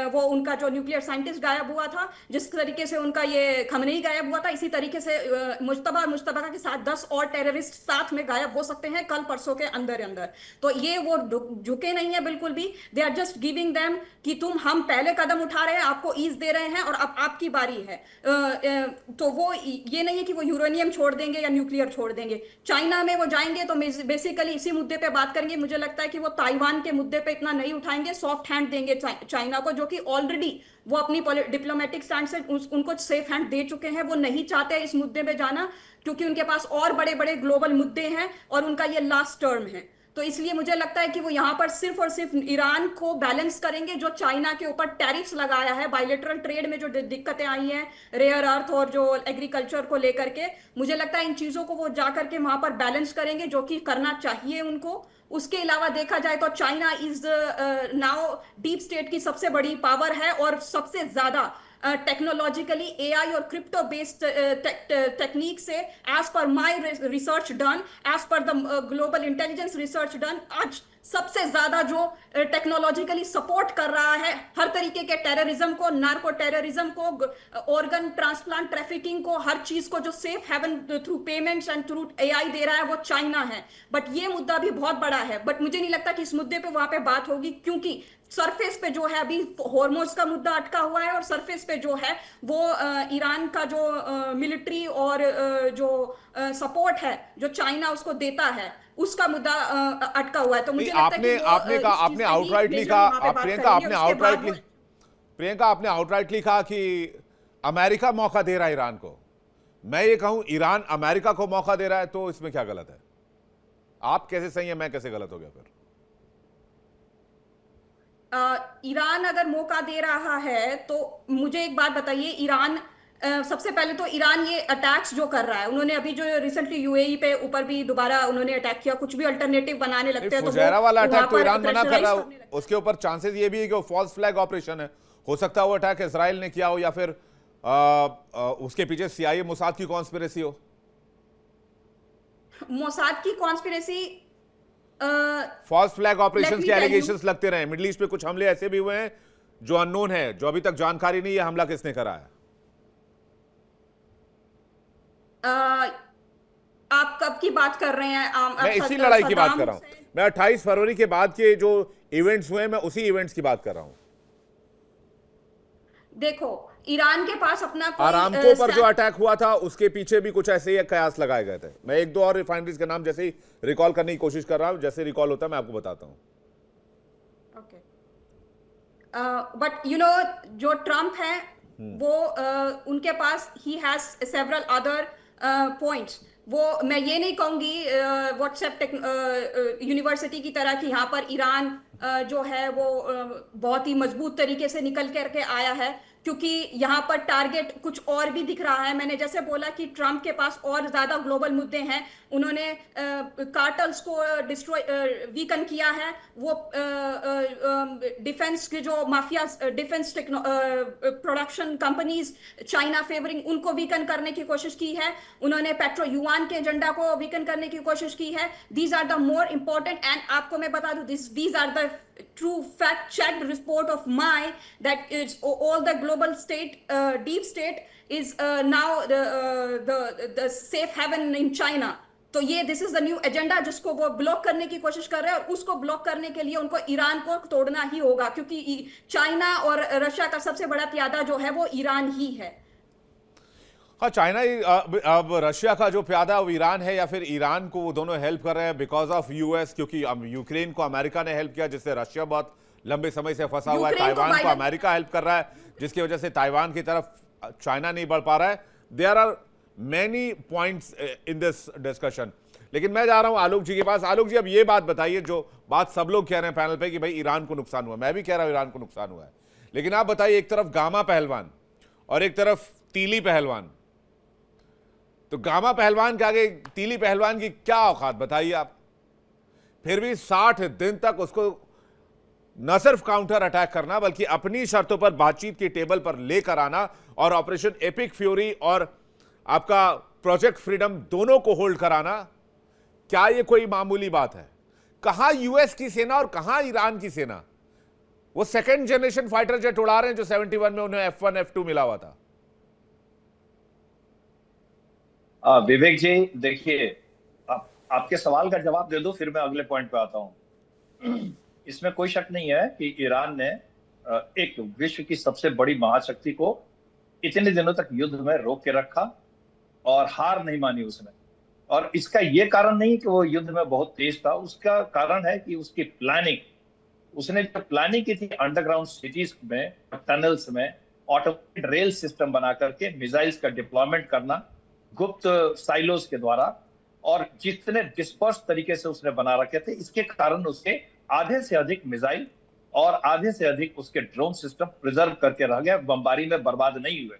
वो उनका जो न्यूक्लियर साइंटिस्ट गायब हुआ था, जिस तरीके से उनका ये खमनेई गायब हुआ था, इसी तरीके से मुश्तबा और मुश्तबा के साथ 10 और टेररिस्ट साथ में गायब हो सकते हैं कल परसों के अंदर अंदर। तो ये वो झुके नहीं है बिल्कुल भी। They are just giving them कि हम पहले कदम उठा रहे हैं, आपको ईज दे रहे हैं और अब आपकी बारी है। तो वो ये नहीं है कि वो यूरेनियम छोड़ देंगे या न्यूक्लियर छोड़ देंगे। चाइना में वो जाएंगे तो बेसिकली इसी मुद्दे पे बात करेंगे। मुझे लगता है कि वो ताइवान के मुद्दे पे इतना नहीं उठाएंगे, सॉफ्ट हैंड देंगे चाइना को, जो कि ऑलरेडी वो अपनी डिप्लोमेटिक स्टैंड से उनको सेफ हैंड दे चुके हैं। वो नहीं चाहते इस मुद्दे में जाना, क्योंकि उनके पास और बड़े बड़े ग्लोबल मुद्दे हैं और उनका ये लास्ट टर्म है। तो इसलिए मुझे लगता है कि वो यहाँ पर सिर्फ और सिर्फ ईरान को बैलेंस करेंगे, जो चाइना के ऊपर टैरिफ्स लगाया है, बायलेटरल ट्रेड में जो दिक्कतें आई हैं रेयर अर्थ और जो एग्रीकल्चर को लेकर के, मुझे लगता है इन चीजों को वो जा करके वहां पर बैलेंस करेंगे, जो कि करना चाहिए उनको। उसके अलावा देखा जाए तो China is now deep state की सबसे बड़ी पावर है, और सबसे ज्यादा टेक्नोलॉजिकली एआई और क्रिप्टो बेस्ड टेक्निक से, as per my research done, as per the global intelligence research done, आज सबसे ज्यादा जो टेक्नोलॉजिकली सपोर्ट कर रहा है हर तरीके के टेररिज्म को, नार्को टेररिज्म को, ऑर्गन ट्रांसप्लांट ट्रैफिकिंग को, हर चीज को जो safe haven through payments and through AI दे रहा है, वो चाइना है। बट ये मुद्दा भी बहुत बड़ा है, बट मुझे नहीं लगता कि इस मुद्दे पे वहां पे बात होगी, क्योंकि सरफेस पे जो है अभी हॉर्मोन्स का मुद्दा अटका हुआ है, और सरफेस पे जो है वो ईरान का जो मिलिट्री और जो सपोर्ट है जो चाइना उसको देता है, उसका मुद्दा अटका हुआ है। तो मुझे लगता है कि वो आपने कहा, आपने आउटराइटली कहा, प्रियंका आपने आउटराइटली कहा कि अमेरिका मौका दे रहा है ईरान को। मैं ये कहूं ईरान अमेरिका को मौका दे रहा है, तो इसमें क्या गलत है? आप कैसे सही है, मैं कैसे गलत हो गया फिर? ईरान अगर मौका दे रहा है तो मुझे एक बात बताइए, ईरान सबसे पहले तो ईरान ये अटैक्स जो कर रहा है, उन्होंने अभी जो रिसेंटली यूएई पे ऊपर भी दोबारा उन्होंने अटैक किया, कुछ भी अल्टरनेटिव बनाने लगते हैं तो फुजैरा वाला अटैक तो ईरान मना कर रहा है। है, उसके ऊपर चांसेस ये भी है कि वो फॉल्स फ्लैग ऑपरेशन है, हो सकता है वो अटैक इजराइल ने किया हो, या फिर उसके पीछे सीआईए मोसाद की कॉन्स्पिरेसी हो। मोसाद की कॉन्स्पिरेसी, फॉल्स फ्लैग ऑपरेशंस के एलिगेशंस लगते रहे, मिडिल ईस्ट में कुछ हमले ऐसे भी हुए हैं जो अननोन है, जो अभी तक जानकारी नहीं है हमला किसने करा है। आप कब की बात कर रहे हैं? मैं इसी लड़ाई की बात कर रहा हूं, मैं 28 फरवरी के बाद के जो इवेंट्स हुए, मैं उसी इवेंट्स की बात कर रहा हूं। देखो, ईरान के पास अपना आरामको पर जो अटैक हुआ था उसके पीछे भी कुछ ऐसे ही कयास लगाए गए थे। मैं एक दो और रिफाइनरीज का नाम जैसे ही रिकॉल करने की कोशिश कर रहा हूं, जैसे रिकॉल होता है मैं आपको बताता हूं। बट यू नो, जो ट्रम्प है वो उनके पास ही हैज सेवरल अदर पॉइंट्स। वो मैं ये नहीं कहूंगी व्हाट्सएप यूनिवर्सिटी की तरह कि यहाँ पर ईरान जो है वो बहुत ही मजबूत तरीके से निकल करके आया है, क्योंकि यहाँ पर टारगेट कुछ और भी दिख रहा है। मैंने जैसे बोला कि ट्रम्प के पास और ज्यादा ग्लोबल मुद्दे हैं, उन्होंने कार्टल्स को डिस्ट्रॉय वीकन किया है, वो डिफेंस के जो mafia defence production companies China favouring, उनको वीकन करने की कोशिश की है, उन्होंने पेट्रो युआन के एजेंडा को वीकन करने की कोशिश की है। These are the more important, and आपको मैं बता दूं, these are the true fact checked report of my that is all the global state deep state is now the safe haven in China। तो ये this is the new agenda जिसको वो ब्लॉक करने की कोशिश कर रहे हैं, और उसको ब्लॉक करने के लिए उनको ईरान को तोड़ना ही होगा, क्योंकि चाइना और रशिया का सबसे बड़ा प्यादा जो है वो ईरान ही है। हाँ, चाइना अब रशिया का जो प्यादा वो ईरान है, या फिर ईरान को वो दोनों हेल्प कर रहे हैं बिकॉज ऑफ यूएस, क्योंकि यूक्रेन को अमेरिका ने हेल्प किया जिससे रशिया बहुत लंबे समय से फंसा हुआ है। ताइवान को अमेरिका हेल्प कर रहा है जिसकी वजह से ताइवान की तरफ चाइना नहीं बढ़ पा रहा है। There are many points in this discussion, लेकिन मैं जा रहा हूं आलोक जी के पास। आलोक जी, अब ये बात बताइए जो बात सब लोग कह रहे हैं पैनल पे कि भाई ईरान को नुकसान हुआ, मैं भी कह रहा हूं ईरान को नुकसान हुआ है, लेकिन आप बताइए, एक तरफ गामा पहलवान और एक तरफ तीली पहलवान, तो गामा पहलवान के आगे तीली पहलवान की क्या औकात बताइए आप। फिर भी 60 दिन तक उसको न सिर्फ काउंटर अटैक करना बल्कि अपनी शर्तों पर बातचीत की टेबल पर लेकर आना, और ऑपरेशन एपिक फ्यूरी और आपका प्रोजेक्ट फ्रीडम दोनों को होल्ड कराना, क्या यह कोई मामूली बात है? कहां यूएस की सेना और कहां ईरान की सेना? वो सेकंड जनरेशन फाइटर जेट उड़ा रहे हैं जो 71 में उन्हें F1 F2 मिला हुआ था। विवेक जी, देखिए, आपके सवाल का जवाब दे दो, फिर मैं अगले पॉइंट पे आता हूं। इसमें कोई शक नहीं है कि ईरान ने एक विश्व की सबसे बड़ी महाशक्ति को इतने दिनों तक युद्ध में रोक के रखा और हार नहीं मानी उसने। और इसका ये कारण नहीं कि वो युद्ध में बहुत तेज था, उसका कारण है कि उसकी प्लानिंग उसने जो प्लानिंग की थी अंडरग्राउंड सिटीज में, टनल्स में ऑटोमेटेड रेल सिस्टम बना करके मिसाइल्स का डिप्लॉयमेंट करना गुप्त साइलोस के द्वारा, और जितने डिस्पर्स तरीके से उसने बना रखे थे, इसके कारण उसके आधे से अधिक मिसाइल और आधे से अधिक उसके ड्रोन सिस्टम प्रिजर्व करके रह गए, बमबारी में बर्बाद नहीं हुए।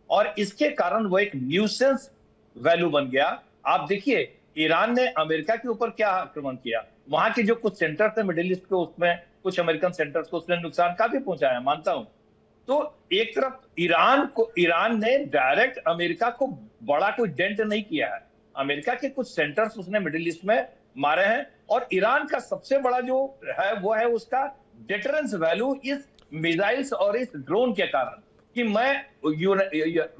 और इसके कारण वो एक न्यूसेंस वैल्यू बन गया। आप देखिए ईरान ने अमेरिका के ऊपर क्या आक्रमण किया, वहां के जो कुछ सेंटर थे मिडिल ईस्ट के, उसमें कुछ अमेरिकन सेंटर्स को उसने नुकसान काफी पहुंचाया, मानता हूं। तो एक तरफ ईरान ने डायरेक्ट अमेरिका को बड़ा कोई डेंट नहीं किया है, अमेरिका के कुछ सेंटर्स उसने मिडिल ईस्ट में मारे हैं, और ईरान का सबसे बड़ा जो है वो है उसका डिटरेंस वैल्यू इस मिसाइल्स और इस ड्रोन के कारण, कि मैं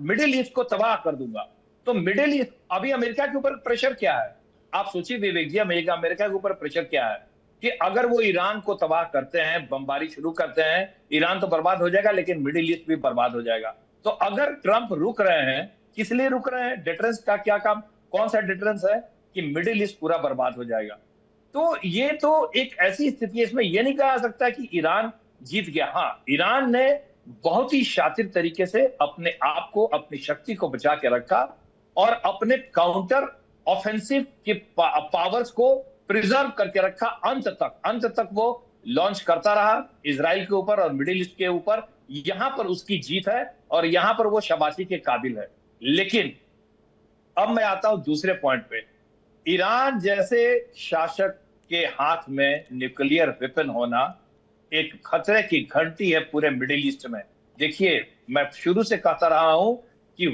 मिडिल ईस्ट को तबाह कर दूंगा। तो मिडिल ईस्ट अभी अमेरिका के ऊपर प्रेशर क्या है, आप सोचिए विवेक जी, अमेरिका के ऊपर प्रेशर क्या है कि अगर वो ईरान को तबाह करते हैं, बमबारी शुरू करते हैं, ईरान तो बर्बाद हो जाएगा लेकिन मिडिल ईस्ट भी बर्बाद हो जाएगा। तो अगर ट्रंप रुक रहे हैं, किस लिए रुक रहे हैं? डिटरेंस का क्या काम, कौन सा डिटरेंस है कि मिडिल ईस्ट पूरा बर्बाद हो जाएगा। तो ये तो एक ऐसी स्थिति है, इसमें यह नहीं कहा सकता कि ईरान जीत गया। हाँ, ईरान ने बहुत ही शातिर तरीके से अपने आप को, अपनी शक्ति को बचा के रखा और अपने काउंटर ऑफेंसिव के पावर्स को प्रिजर्व करके रखा अंत तक वो लॉन्च करता रहा इजराइल के ऊपर और मिडिल ईस्ट के ऊपर। यहां पर उसकी जीत है और यहां पर वो शाबाशी के काबिल है। लेकिन अब मैं आता हूं दूसरे पॉइंट पे, ईरान जैसे शासक के हाथ में न्यूक्लियर वेपन होना एक खतरे की घंटी है पूरे मिडिल ईस्ट में। देखिए, मैं शुरू से कहता रहा हूं कि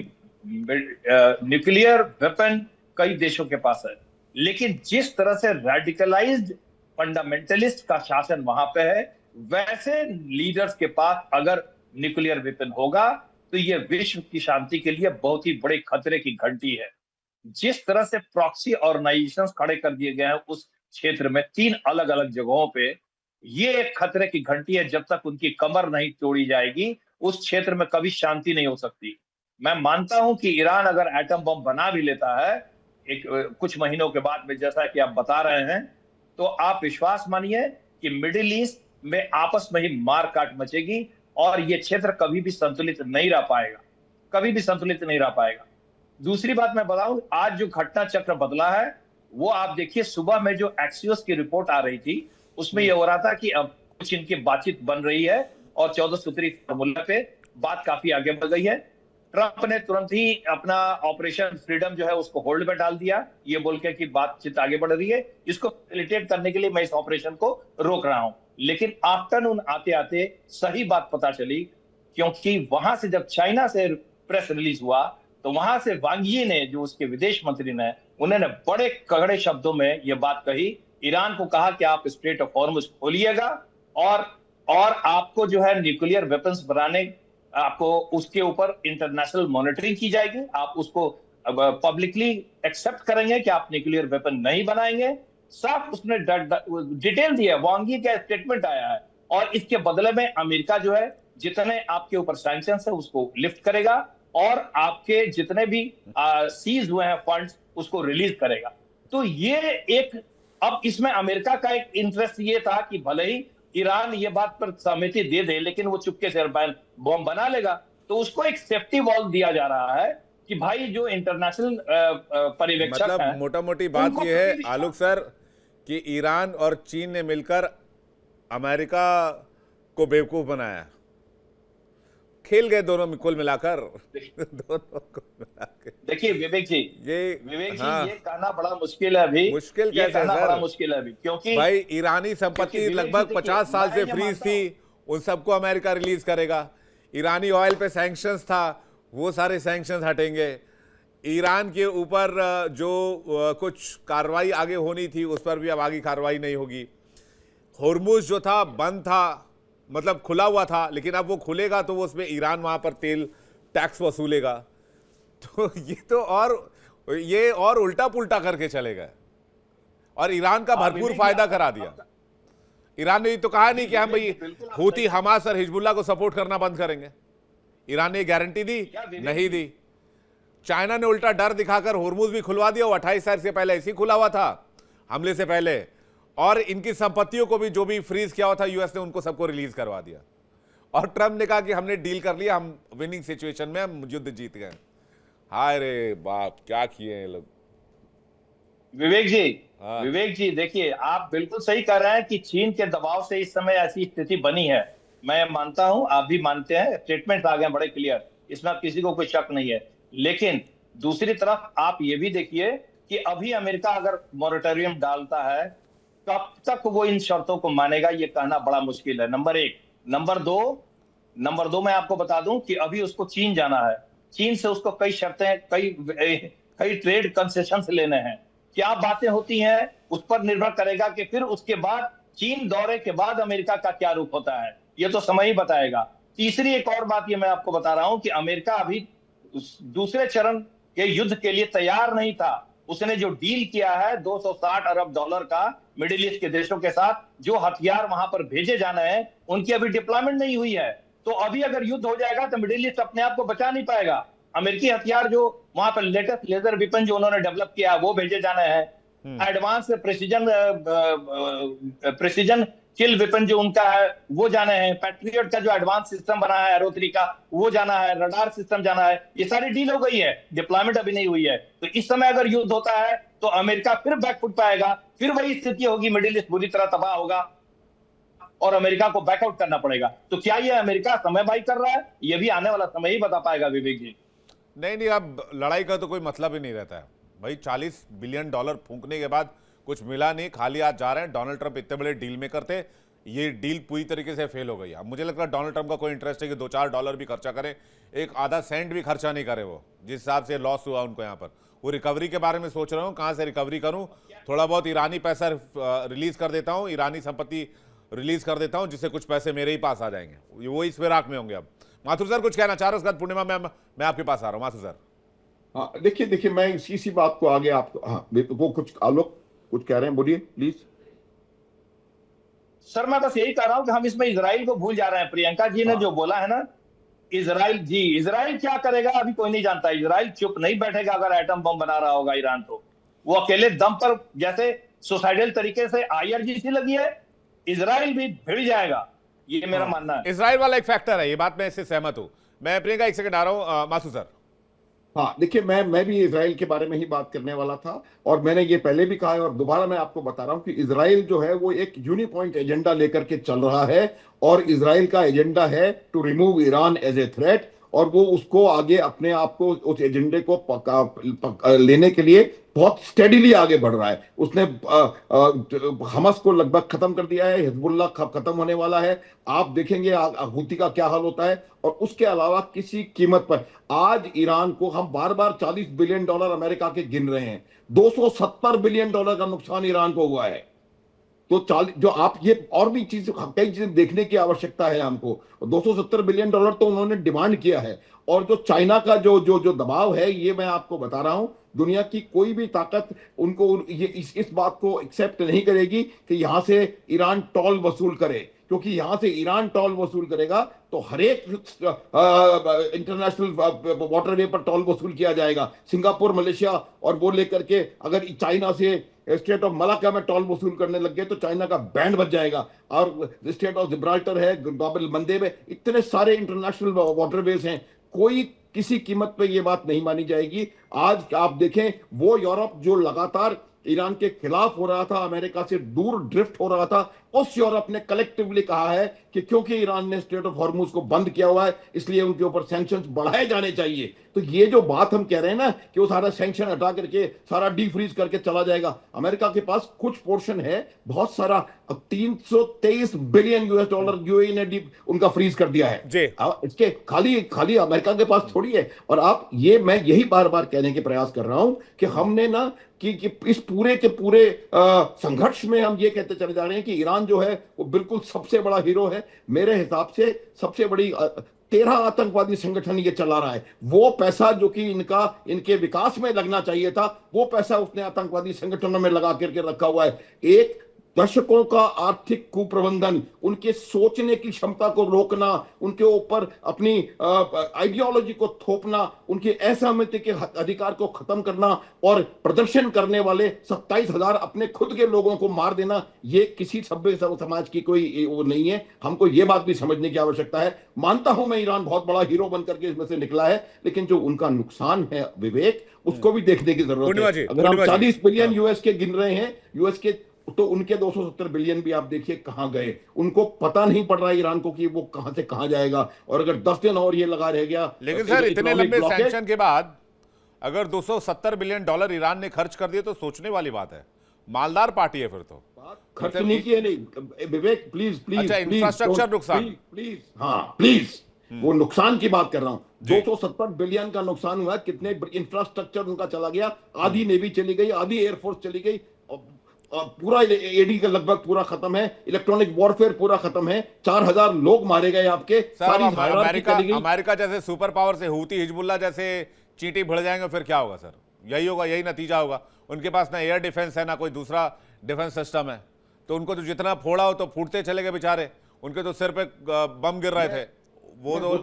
न्यूक्लियर वेपन कई देशों के पास है, लेकिन जिस तरह से रेडिकलाइज्ड फंडामेंटलिस्ट का शासन वहां पे है, वैसे लीडर्स के पास अगर न्यूक्लियर वेपन होगा तो ये विश्व की शांति के लिए बहुत ही बड़े खतरे की घंटी है। जिस तरह से प्रॉक्सी ऑर्गेनाइजेशंस खड़े कर दिए गए हैं उस क्षेत्र में 3 अलग अलग जगहों पे, ये एक खतरे की घंटी है। जब तक उनकी कमर नहीं तोड़ी जाएगी उस क्षेत्र में कभी शांति नहीं हो सकती। मैं मानता हूं कि ईरान अगर एटम बम बना भी लेता है कुछ महीनों के बाद में, जैसा कि आप बता रहे हैं, तो आप विश्वास मानिए कि मिडिल ईस्ट में आपस में ही मार काट मचेगी और ये क्षेत्र कभी भी संतुलित नहीं रह पाएगा, कभी भी संतुलित नहीं रह पाएगा। दूसरी बात मैं बताऊं, आज जो घटना चक्र बदला है वो आप देखिए, सुबह में जो एक्सियोस की रिपोर्ट आ रही थी उसमें यह हो रहा था कि अब कुछ इनकी बातचीत बन रही है और 14 सूत्री फॉर्मूला पे बात काफी आगे बढ़ गई है। ट्रंप ने तुरंत ही अपना ऑपरेशन फ्रीडम जो है उसको होल्ड में डाल दिया, ये बोल के कि बातचीत आगे बढ़ रही है, इसको फैसिलिटेट करने के लिए मैं इस ऑपरेशन को रोक रहा हूं। लेकिन आफ्टरनून आते आते सही बात पता चली, क्योंकि वहां से जब चाइना से प्रेस रिलीज हुआ तो वहां से वांग यी ने, जो उसके विदेश मंत्री ने, उन्होंने बड़े कड़े शब्दों में यह बात कही, ईरान को कहा कि आप स्ट्रेट ऑफ हॉर्मुज खोलिएगा और आपको जो है न्यूक्लियर वेपन्स बनाने, आपको उसके ऊपर इंटरनेशनल मॉनिटरिंग की जाएगी, आप उसको पब्लिकली एक्सेप्ट करेंगे कि आप न्यूक्लियर वेपन नहीं बनाएंगे। साफ उसने डिटेल दिया, वांग यी का स्टेटमेंट आया है, और इसके बदले में अमेरिका जो है जितने आपके ऊपर सैंक्शंस है उसको लिफ्ट करेगा और आपके जितने भी सीज हुए हैं फंड्स उसको रिलीज करेगा। तो ये एक, अब इसमें अमेरिका का एक इंटरेस्ट ये था कि भले ही ईरान ये बात पर सहमति दे दे लेकिन वो चुपके से बॉम्ब बना लेगा, तो उसको एक सेफ्टी वॉल दिया जा रहा है कि भाई जो इंटरनेशनल पर्यवेक्षक मतलब हैं, मोटा मोटी बात उनको यह है कभी आलोक सर कि ईरान और चीन ने मिलकर अमेरिका को बेवकूफ बनाया, खेल गए दोनों कुल मिलाकर दोनों को मिलाकर। देखिए विवेक जी, हाँ, ये कहना बड़ा मुश्किल है अभी, मुश्किल ये कैसे कहना सर? बड़ा मुश्किल है अभी, क्योंकि भाई ईरानी संपत्ति क्योंकि लगभग देखिए, 50 साल से मैं ये फ्रीज मानता थी, उन सबको अमेरिका रिलीज करेगा। ईरानी ऑयल पे सैंक्शंस था, वो सारे सैंक्शंस हटेंगे। ईरान के ऊपर जो कुछ कार्रवाई आगे होनी थी उस पर भी अब आगे कार्रवाई नहीं होगी। होर्मुज जो था बंद था, मतलब खुला हुआ था, लेकिन अब वो खुलेगा तो वो उसमें ईरान वहां पर तेल टैक्स वसूलेगा। तो ये और उल्टा पुल्टा करके चलेगा और ईरान का भरपूर फायदा करा दिया। ईरान ने तो कहा नहीं कि हम भाई हूती, हमास और हिजबुल्लाह को सपोर्ट करना बंद करेंगे। ईरान ने गारंटी दी? नहीं दी। चाइना ने उल्टा डर दिखाकर होर्मुज भी खुलवा दिया, वो 28 तारीख से पहले ऐसे ही खुला हुआ था हमले से पहले, और इनकी संपत्तियों को भी, जो भी फ्रीज किया हुआ था यूएस ने, उनको सबको रिलीज करवा दिया। और ट्रम्प ने कहा कि हमने डील कर लिया, हम विनिंग सिचुएशन में, हम युद्ध जीत गए। हाय रे बाप, क्या किए हैं लोग। विवेक जी देखिए, आप बिल्कुल सही कह रहे हैं कि चीन के दबाव से इस समय ऐसी स्थिति बनी है। मैं मानता हूं, आप भी मानते हैं, स्टेटमेंट आ गए बड़े क्लियर, इसमें अब किसी को कोई शक नहीं है। लेकिन दूसरी तरफ आप ये भी देखिए कि अभी अमेरिका अगर मॉरेटोरियम डालता है, कब तक वो इन शर्तों को मानेगा, ये कहना बड़ा मुश्किल है, नंबर एक। नंबर दो मैं आपको बता दूं कि अभी उसको चीन जाना है। चीन से उसको कई शर्तें, कई ट्रेड कंसेशंस लेने हैं। क्या बातें होती हैं उस पर निर्भर करेगा कि फिर उसके बाद चीन दौरे के बाद अमेरिका का क्या रुख होता है, ये तो समय ही बताएगा। तीसरी एक और बात ये मैं आपको बता रहा हूं कि अमेरिका अभी दूसरे चरण के युद्ध के लिए तैयार नहीं था। उसने जो डील किया है 260 अरब डॉलर का मिडिल ईस्ट के देशों के साथ, जो हथियार वहां पर भेजे जाने हैं, उनकी अभी डिप्लॉयमेंट नहीं हुई है। तो अभी अगर युद्ध हो जाएगा तो मिडिल ईस्ट अपने आप को बचा नहीं पाएगा। अमेरिकी हथियार जो वहां पर लेटेस्ट लेजर वेपन जो उन्होंने डेवलप किया वो भेजे जाने हैं। एडवांस प्रेसिजन किल वेपन जो उनका है वो जाने हैं। पैट्रियट का जो एडवांस सिस्टम बना है एरो 3 का वो जाना है। रडार सिस्टम जाना है। ये सारी डील हो गई है, डिप्लॉयमेंट अभी नहीं हुई है। तो इस समय अगर युद्ध होता है तो अमेरिका फिर बैकफुट पाएगा, फिर वही स्थिति होगी, मिडिल ईस्ट बुरी तरह तबाह होगा और अमेरिका को बैकआउट करना पड़ेगा। तो क्या ये अमेरिका समय बाई कर रहा है, ये भी आने वाला समय ही बता पाएगा विवेक जी। नहीं, अब लड़ाई का तो कोई मतलब ही नहीं रहता है भाई। 40 बिलियन डॉलर फूंकने के बाद कुछ मिला नहीं, खाली हाथ जा रहे हैं। डोनाल्ड ट्रंप इतने बड़े डील मेकर थे, ये डील पूरी तरीके से फेल हो गई। अब मुझे लगता है डोनाल्ड ट्रंप का कोई इंटरेस्ट है कि 2-4 डॉलर भी खर्चा करे, एक आधा सेंट भी खर्चा नहीं करे। वो जिस हिसाब से लॉस हुआ उनको यहाँ पर, वो रिकवरी के बारे में सोच रहा हूँ, कहाँ से रिकवरी करूँ। थोड़ा बहुत ईरानी पैसा रिलीज कर देता हूँ, ईरानी संपत्ति रिलीज कर देता हूँ, जिससे कुछ पैसे मेरे ही पास आ जाएंगे। वो इस फिराक में होंगे। अब माथुर सर कुछ कहना चाह रहे हो, उसके बाद पूर्णिमा मैं आपके पास आ रहा हूँ। माथुर सर। हाँ, देखिए मैं इसी बात को आगे आपको, हाँ वो कुछ आलोक कुछ कह रहे हैं, बोलिए प्लीज। सर मैं बस यही कह रहा हूं कि हम इसमें इजराइल को भूल जा रहे हैं। प्रियंका जी ने जो बोला है ना, इजराइल क्या करेगा अभी कोई नहीं जानता। इजराइल चुप नहीं बैठेगा अगर एटम बम बना रहा होगा ईरान तो। वो अकेले दम पर, जैसे सुसाइडल तरीके से IRGC लगी है, इजराइल भी भिड़ जाएगा, ये मेरा मानना है। इजराइल वाला एक फैक्टर है, ये बात मैं इससे सहमत हूं। मैं प्रियंका एक सेकंड आ रहा हूं। माथुर सर। हाँ देखिए, मैं भी इजराइल के बारे में ही बात करने वाला था, और मैंने ये पहले भी कहा है और दोबारा मैं आपको बता रहा हूं कि इजराइल जो है वो एक यूनिपॉइंट एजेंडा लेकर के चल रहा है, और इजराइल का एजेंडा है to remove Iran as a threat, और वो उसको आगे अपने आप को उस एजेंडे को लेने के लिए बहुत स्टेडीली आगे बढ़ रहा है। उसने हमास को लगभग खत्म कर दिया है, हिजबुल्लाह खत्म होने वाला है। आप देखेंगे हूती का क्या हाल होता है। और उसके अलावा किसी कीमत पर आज ईरान को हम बार बार 40 बिलियन डॉलर अमेरिका के गिन रहे हैं, 270 बिलियन डॉलर का नुकसान ईरान को हुआ है। तो 40 जो आप ये और भी कई चीजें देखने की आवश्यकता है हमको। 270 बिलियन डॉलर तो उन्होंने डिमांड किया है। और जो चाइना का जो दबाव है, ये मैं आपको बता रहा हूं, दुनिया की कोई भी ताकत उनको ये इस बात को एक्सेप्ट नहीं करेगी कि यहां से ईरान टोल वसूल करे, क्योंकि यहां से ईरान टोल वसूल करेगा तो हर एक इंटरनेशनल वाटरवे पर टोल वसूल किया जाएगा। सिंगापुर, मलेशिया और वो लेकर के अगर चाइना से स्टेट ऑफ मलाक्का में टोल वसूल करने लग गए तो चाइना का बैंड बच जाएगा। और स्टेट ऑफ जिब्राल्टर है, बाब मंदे में, इतने सारे इंटरनेशनल वाटरवेज हैं, कोई किसी कीमत पे ये बात नहीं मानी जाएगी। आज आप देखें, वो यूरोप जो लगातार ईरान के खिलाफ हो रहा था, अमेरिका से दूर ड्रिफ्ट हो रहा था, उस यूरोप ने कलेक्टिवली कहा है कि क्योंकि ईरान ने स्ट्रेट ऑफ हॉर्मुज को बंद किया हुआ है, इसलिए उनके ऊपर सैंक्शंस बढ़ाए जाने चाहिए। तो ये जो बात हम कह रहे हैं ना कि वो सारा सैंक्शन हटा करके सारा डीफ्रीज करके चला जाएगा, अमेरिका के पास कुछ पोर्शन है, बहुत सारा 323 बिलियन US डॉलर यूएई ने उनका फ्रीज कर दिया है जी। इसके खाली अमेरिका के पास थोड़ी है। और आप मैं यही बार बार कहने के प्रयास कर रहा हूं कि हमने ना कि इस पूरे के पूरे संघर्ष में हम ये कहते चले जा रहे हैं कि ईरान जो है वो बिल्कुल सबसे बड़ा हीरो है। मेरे हिसाब से सबसे बड़ी 13 आतंकवादी संगठन ये चला रहा है। वो पैसा जो कि इनके विकास में लगना चाहिए था, वो पैसा उसने आतंकवादी संगठनों में लगा करके रखा हुआ है। एक दशकों का आर्थिक कुप्रबंधन, उनके सोचने की क्षमता को रोकना, उनके ऊपर अपनी आइडियोलॉजी को थोपना, उनके असहमति के अधिकार को खत्म करना और प्रदर्शन करने वाले 27,000 अपने खुद के लोगों को मार देना, ये किसी सभ्य समाज की कोई वो नहीं है। हमको ये बात भी समझने की आवश्यकता है। मानता हूं मैं ईरान बहुत बड़ा हीरो बनकर के इसमें से निकला है, लेकिन जो उनका नुकसान है विवेक, उसको भी देखने की जरूरत पूर्णिमा है। जी, अगर हम पूर्णिमा जी, 40 बिलियन हाँ। यूएस के गिन रहे हैं, यूएस के, तो उनके 270 बिलियन भी आप देखिए कहां गए। उनको पता नहीं पड़ रहा ईरान को कि वो कहां से कहां जाएगा। और अगर 10 दिन और ये लगा रह गया, लेकिन सर इतने इकोनॉमिक लंबे ब्लॉकेज, सैंक्शन के बाद अगर 270 बिलियन डॉलर ईरान ने खर्च कर दिए तो सोचने वाली बात है। मालदार पार्टी है फिर तो। खर्च नहीं किए। नहीं विवेक, प्लीज प्लीज अच्छा, इंफ्रास्ट्रक्चर नुकसान, प्लीज, हाँ प्लीज, वो नुकसान की बात कर रहा हूं। 270 बिलियन का नुकसान हुआ। कितने इंफ्रास्ट्रक्चर उनका चला गया, आधी नेवी चली गई, आधी एयरफोर्स चली गई, और पूरा एडी का लगभग पूरा खत्म है, इलेक्ट्रॉनिक वॉरफेयर पूरा खत्म है, 4,000 लोग मारे गए आपके, सारी हायरार्की चली गई। अमेरिका जैसे सुपर पावर से हूती हिजबुल्लाह जैसे चींटी भिड़ जाएंगे फिर क्या होगा सर? यही होगा, यही नतीजा होगा। उनके पास ना एयर डिफेंस है ना कोई दूसरा डिफेंस सिस्टम है, तो उनको तो जितना फोड़ा हो तो फूटते चले गए बेचारे। उनके तो सिर पे बम गिर रहे थे, वो तो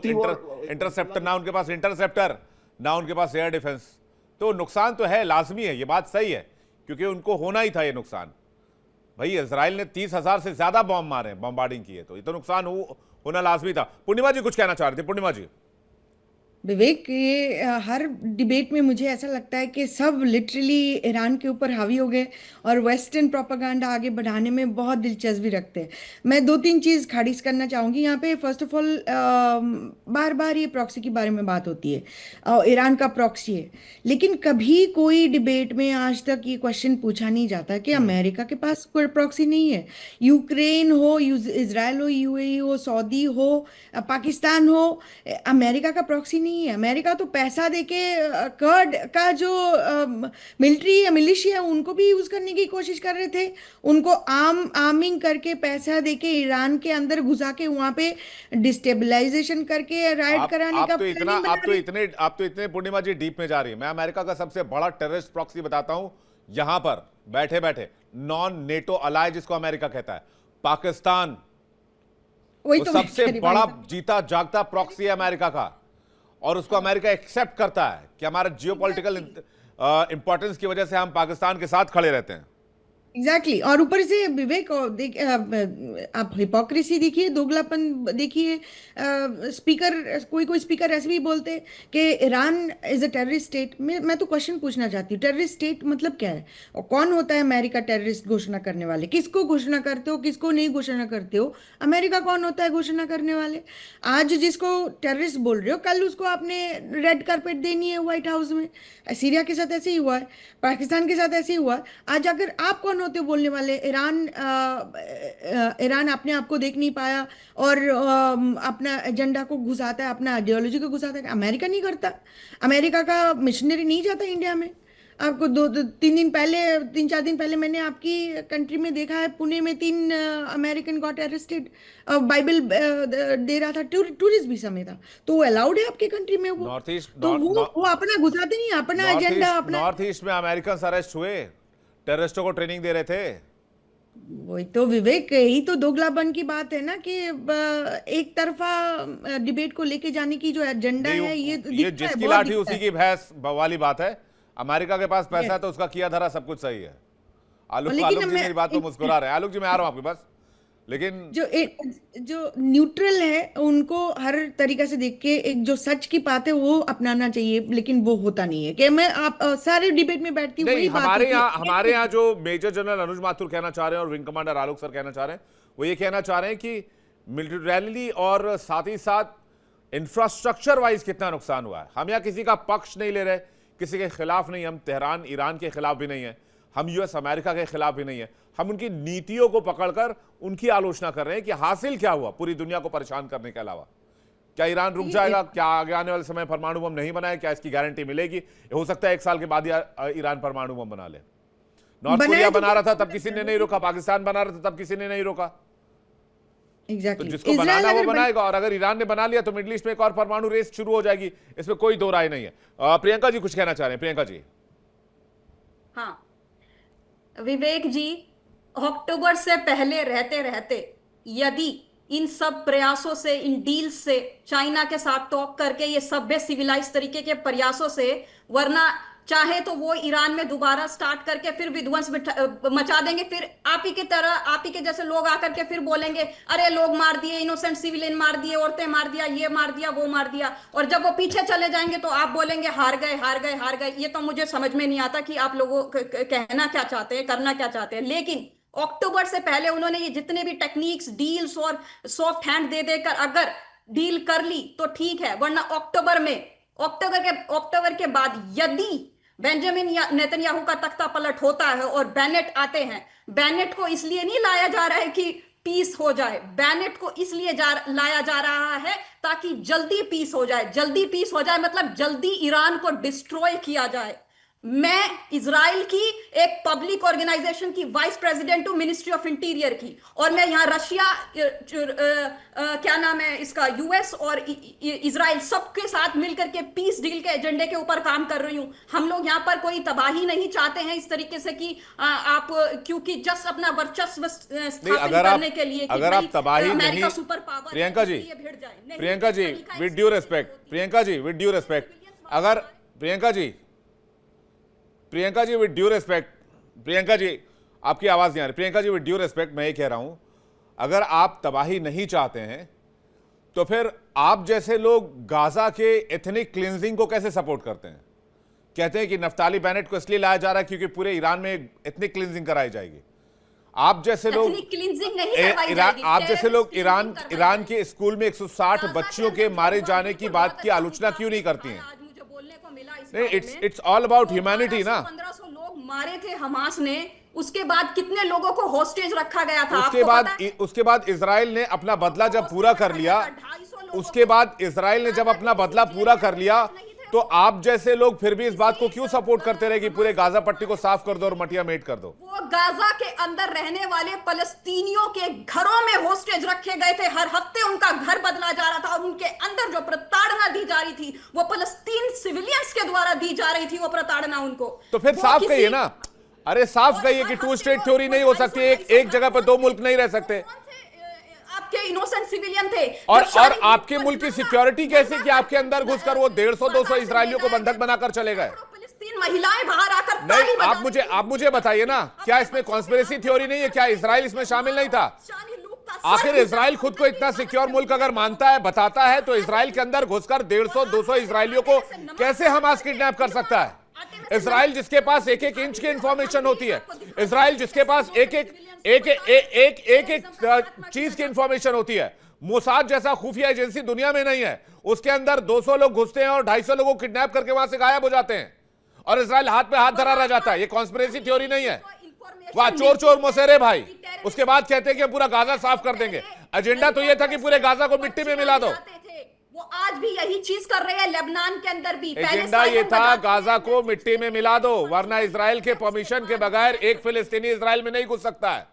इंटरसेप्टर, ना उनके पास इंटरसेप्टर ना उनके पास एयर डिफेंस। तो नुकसान तो है, लाजमी है, ये बात सही है, क्योंकि उनको होना ही था ये नुकसान। भाई इजराइल ने 30,000 से ज्यादा बॉम्ब मारे, बॉम्बार्डिंग की है, तो ये तो नुकसान होना लाजमी था। पूर्णिमा जी कुछ कहना चाह रहे थे? पूर्णिमा जी। विवेक, ये हर डिबेट में मुझे ऐसा लगता है कि सब लिटरली ईरान के ऊपर हावी हो गए और वेस्टर्न प्रोपागेंडा आगे बढ़ाने में बहुत दिलचस्पी रखते हैं। मैं 2-3 चीज़ खारिज करना चाहूँगी यहाँ पे। फर्स्ट ऑफ ऑल, बार बार ये प्रॉक्सी के बारे में बात होती है, ईरान का प्रॉक्सी है, लेकिन कभी कोई डिबेट में आज तक ये क्वेश्चन पूछा नहीं जाता कि अमेरिका के पास कोई प्रॉक्सी नहीं है। यूक्रेन हो, इजराइल हो, यूएई हो, सऊदी हो, पाकिस्तान हो, अमेरिका का प्रॉक्सी नहीं है। अमेरिका तो पैसा देके कर्ड का जो मिलिट्री या मिलिशिया उनको भी यूज करने की कोशिश कर रहे थे। उनको आर्मिंग करके पैसा देके ईरान के अंदर घुसा के वहां पे डिस्टेबलाइजेशन करके राइट कराने का आप तो इतने पूर्णिमा जी डीप में जा रही है। मैं अमेरिका का सबसे बड़ा टेररिस्ट प्रॉक्सी बताता हूं, यहां पर बैठे बैठे, नॉन नेटो अलाय जिसको अमेरिका कहता है, पाकिस्तान। वही वो तो सबसे बड़ा जीता जागता प्रॉक्सी है अमेरिका का, और उसको अमेरिका एक्सेप्ट करता है कि हमारा जियोपॉलिटिकल इंपॉर्टेंस की वजह से हम पाकिस्तान के साथ खड़े रहते हैं। एग्जैक्टली और ऊपर से विवेक, आप हिपोक्रेसी देखिए, दोगलापन देखिए। स्पीकर, कोई स्पीकर ऐसे भी बोलते हैं कि Iran is a terrorist state. मैं तो क्वेश्चन पूछना चाहती हूँ, टेररिस्ट स्टेट मतलब क्या है? और कौन होता है अमेरिका टेररिस्ट घोषणा करने वाले? किसको घोषणा करते हो, किसको नहीं घोषणा करते हो? अमेरिका कौन होता है घोषणा करने वाले? आज जिसको टेररिस्ट बोल रहे हो, कल उसको आपने रेड कारपेट देनी है व्हाइट हाउस में। सीरिया के साथ ऐसे ही हुआ है, पाकिस्तान के साथ ऐसे ही हुआ है। आज अगर आप कौन होते हो बोलने वाले? ईरान अपने आप को देख नहीं पाया और अपना एजेंडा को घुसाता है, अपना आइडियोलॉजी को घुसाता है। अमेरिका नहीं करता, अमेरिका का मिशनरी नहीं जाता इंडिया में। आपको 3-4 दिन पहले मैंने आपकी कंट्री में देखा है, पुणे में 3 अमेरिकन गॉट अरेस्टेड, बाइबल दे रहा था, टूरिस्ट वीजा में था, तो वो अलाउड है आपकी कंट्री में? वो नॉर्थ ईस्ट, तो वो अपना घुसाते नहीं, अपना एजेंडा अपना। नॉर्थ ईस्ट में अमेरिकन अरेस्ट हुए, टेररिस्टों को ट्रेनिंग दे रहे थे। वही तो विवेक, यही तो दोगलापन की बात है ना, कि एक तरफा डिबेट को लेके जाने की जो एजेंडा है, ये जिसकी लाठी उसी की भैंस वाली बात है। अमेरिका के पास पैसा है तो उसका किया धरा सब कुछ सही है। आलोक जी मेरी बात तो मुस्कुरा रहे हैं। आलोक जी मैं आ रहा हूं आपके पास, लेकिन जो न्यूट्रल है उनको हर तरीके से देख के एक जो सच की बात है वो अपनाना चाहिए, लेकिन वो होता नहीं है। कि मैं आप सारे डिबेट में बैठती हूँ, वही बात हमारे यहाँ जो मेजर जनरल अनुज माथुर कहना चाह रहे हैं और विंग कमांडर आलोक सर कहना चाह रहे हैं, वो ये कहना चाह रहे हैं कि मिलिटरीली और साथ ही साथ इंफ्रास्ट्रक्चर वाइज कितना नुकसान हुआ है। हम यहाँ किसी का पक्ष नहीं ले रहे, किसी के खिलाफ नहीं, हम तेहरान ईरान के खिलाफ भी नहीं है, हम यूएस अमेरिका के खिलाफ भी नहीं है, हम उनकी नीतियों को पकड़कर उनकी आलोचना कर रहे हैं कि हासिल क्या हुआ पूरी दुनिया को परेशान करने के अलावा। क्या ईरान रुक जाएगा? क्या आगे आने वाले समय परमाणु बम नहीं बनाए? क्या इसकी गारंटी मिलेगी? हो सकता है 1 साल के बाद ईरान परमाणु बम बना ले। नॉर्थ कोरिया बना रहा था तब किसी ने नहीं रोका, पाकिस्तान बना रहा था तब किसी ने नहीं रोका। तो जिसको बनाना वो बनाएगा, और अगर ईरान ने बना लिया तो मिडिल ईस्ट में एक और परमाणु रेस शुरू हो जाएगी, इसमें कोई दो राय नहीं है। प्रियंका जी कुछ कहना चाह रहे हैं? प्रियंका जी। हाँ विवेक जी, अक्टूबर से पहले रहते रहते यदि इन सब प्रयासों से, इन डील्स से, चाइना के साथ टॉक करके, ये सभ्य सिविलाइज तरीके के प्रयासों से, वरना चाहे तो वो ईरान में दोबारा स्टार्ट करके फिर विध्वंस मचा देंगे, फिर आप ही की तरह, आप ही के जैसे लोग आकर के फिर बोलेंगे अरे लोग मार दिए, इनोसेंट सिविलियन मार दिए, औरतें मार दिया, ये मार दिया, वो मार दिया, और जब वो पीछे चले जाएंगे तो आप बोलेंगे हार गए, हार गए, हार गए। ये तो मुझे समझ में नहीं आता कि आप लोगों कहना क्या चाहते हैं, करना क्या चाहते हैं। लेकिन अक्टूबर से पहले उन्होंने ये जितने भी टेक्निक्स, डील्स और सॉफ्ट हैंड दे देकर अगर डील कर ली तो ठीक है, वरना अक्टूबर के बाद यदि बेंजामिन नेतन्याहू का तख्ता पलट होता है और बेनेट आते हैं, बेनेट को इसलिए नहीं लाया जा रहा है कि पीस हो जाए, बेनेट को इसलिए लाया जा रहा है ताकि जल्दी पीस हो जाए। जल्दी पीस हो जाए मतलब जल्दी ईरान को डिस्ट्रॉय किया जाए। मैं इजराइल की एक पब्लिक ऑर्गेनाइजेशन की वाइस प्रेसिडेंट हूं, मिनिस्ट्री ऑफ इंटीरियर की, और मैं यहां रशिया, क्या नाम है इसका, यूएस और इजराइल सबके साथ मिलकर के पीस डील के एजेंडे के ऊपर काम कर रही हूं। हम लोग यहां पर कोई तबाही नहीं चाहते हैं इस तरीके से कि आप, क्योंकि जस्ट अपना वर्चस्व स्थापित करने के लिए, अगर आप तबाही नहीं, super power, Priyanka ji, Priyanka ji with due respect, Priyanka ji with due respect, अगर Priyanka ji with due respect, Priyanka ji आपकी आवाज नहीं आ रही, Priyanka ji with due respect, मैं ये कह रहा हूं अगर आप तबाही नहीं चाहते हैं तो फिर आप जैसे लोग गाजा के एथनिक क्लिनजिंग को कैसे सपोर्ट करते हैं? कहते हैं कि नफ्ताली बेनेट को इसलिए लाया जा रहा है क्योंकि पूरे ईरान में एथनिक क्लिनजिंग कराई जाएगी। आप जैसे लोग ईरान के स्कूल में 160 बच्चियों के मारे जाने की बात की आलोचना क्यों नहीं करती हैं? नहीं, इट्स ऑल अबाउट ह्यूमैनिटी ना। 1500 लोग मारे थे हमास ने, उसके बाद कितने लोगों को होस्टेज रखा गया था? उसके बाद इजराइल ने अपना बदला जब पूरा कर लिया, उसके बाद इजराइल ने जब अपना बदला पूरा कर लिया, तो आप जैसे लोग फिर भी इस बात को क्यों सपोर्ट करते रहे कि पूरे गाजा पट्टी को साफ कर दो और मटिया मेट कर दो? वो गाजा के अंदर रहने वाले फलस्तीनियों के घरों में होस्टेज रखे गए थे, हर हफ्ते उनका घर बदला जा रहा था, और उनके अंदर जो प्रताड़ना दी जा रही थी वो फलस्तीन सिविलियंस के द्वारा दी जा रही थी, वो प्रताड़ना उनको। तो फिर साफ कहिए ना, अरे साफ कहिए कि टू स्टेट थ्योरी नहीं हो सकती, एक जगह पर दो मुल्क नहीं रह सकते। आपके इनोसेंट सिविलियन थे, और आपके मुल्क की सिक्योरिटी कैसे कि आपके अंदर घुसकर वो 150-200 इजरायलियों को बंधक बनाकर चले गए? फलस्तीन महिलाएं बाहर आकर नहीं, आप मुझे बताइए ना, क्या इसमें कॉन्स्पिरेसी थ्योरी नहीं है? क्या इजराइल इसमें शामिल नहीं था? आखिर इजराइल खुद को इतना सिक्योर मुल्क अगर मानता है, बताता है, तो इजराइल के अंदर घुसकर 150-200 इजराइलियों को कैसे हमास किडनैप कर सकता है? इजराइल जिसके पास एक इंच की इंफॉर्मेशन होती है, इजराइल जिसके पास एक चीज की इंफॉर्मेशन होती है, मोसाद जैसा खुफिया एजेंसी दुनिया में नहीं है, उसके अंदर 200 लोग घुसते हैं और 250 लोगों को किडनैप करके वहां से गायब हो जाते हैं, और इजराइल हाथ पे हाथ धरा रह जाता है। ये कॉन्स्पिरेसी थ्योरी नहीं है। वाह, चोर चोर मोसेरे भाई। उसके बाद कहते हैं कि पूरा गाजा साफ कर देंगे। एजेंडा तो यह था कि पूरे गाजा को मिट्टी में मिला दो। वो आज भी यही चीज कर रहे हैं, लेबनान के अंदर भी। एजेंडा ये था गाजा को मिट्टी में मिला दो, वरना इजराइल के परमिशन के बगैर एक फिलिस्तीनी इजराइल में नहीं घुस सकता है।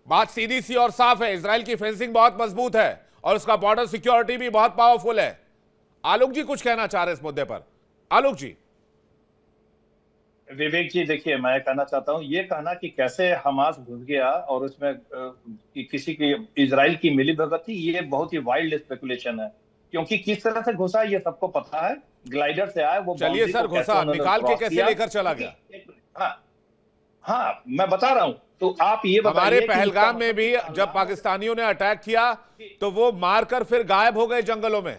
बात सीधी सी और साफ है, इजराइल की फेंसिंग बहुत मजबूत है और उसका बॉर्डर सिक्योरिटी भी बहुत पावरफुल है। आलोक जी कुछ कहना चाह रहे हैं इस मुद्दे पर? आलोक जी। विवेक जी देखिए, मैं कहना चाहता हूं, ये कहना कि कैसे हमास घुस गया और उसमें किसी की इजराइल की मिलीभगत थी, ये बहुत ही वाइल्ड स्पेकुलेशन है, क्योंकि किस तरह से घुसा ये सबको पता है। ग्लाइडर से आया वो, चलिए सर, घुसा निकाल के कैसे लेकर चला गया? हाँ मैं बता रहा हूं, तो आप ये बताइए। हमारे पहलगाम में भी जब पाकिस्तानियों ने अटैक किया तो वो मारकर फिर गायब हो गए जंगलों में।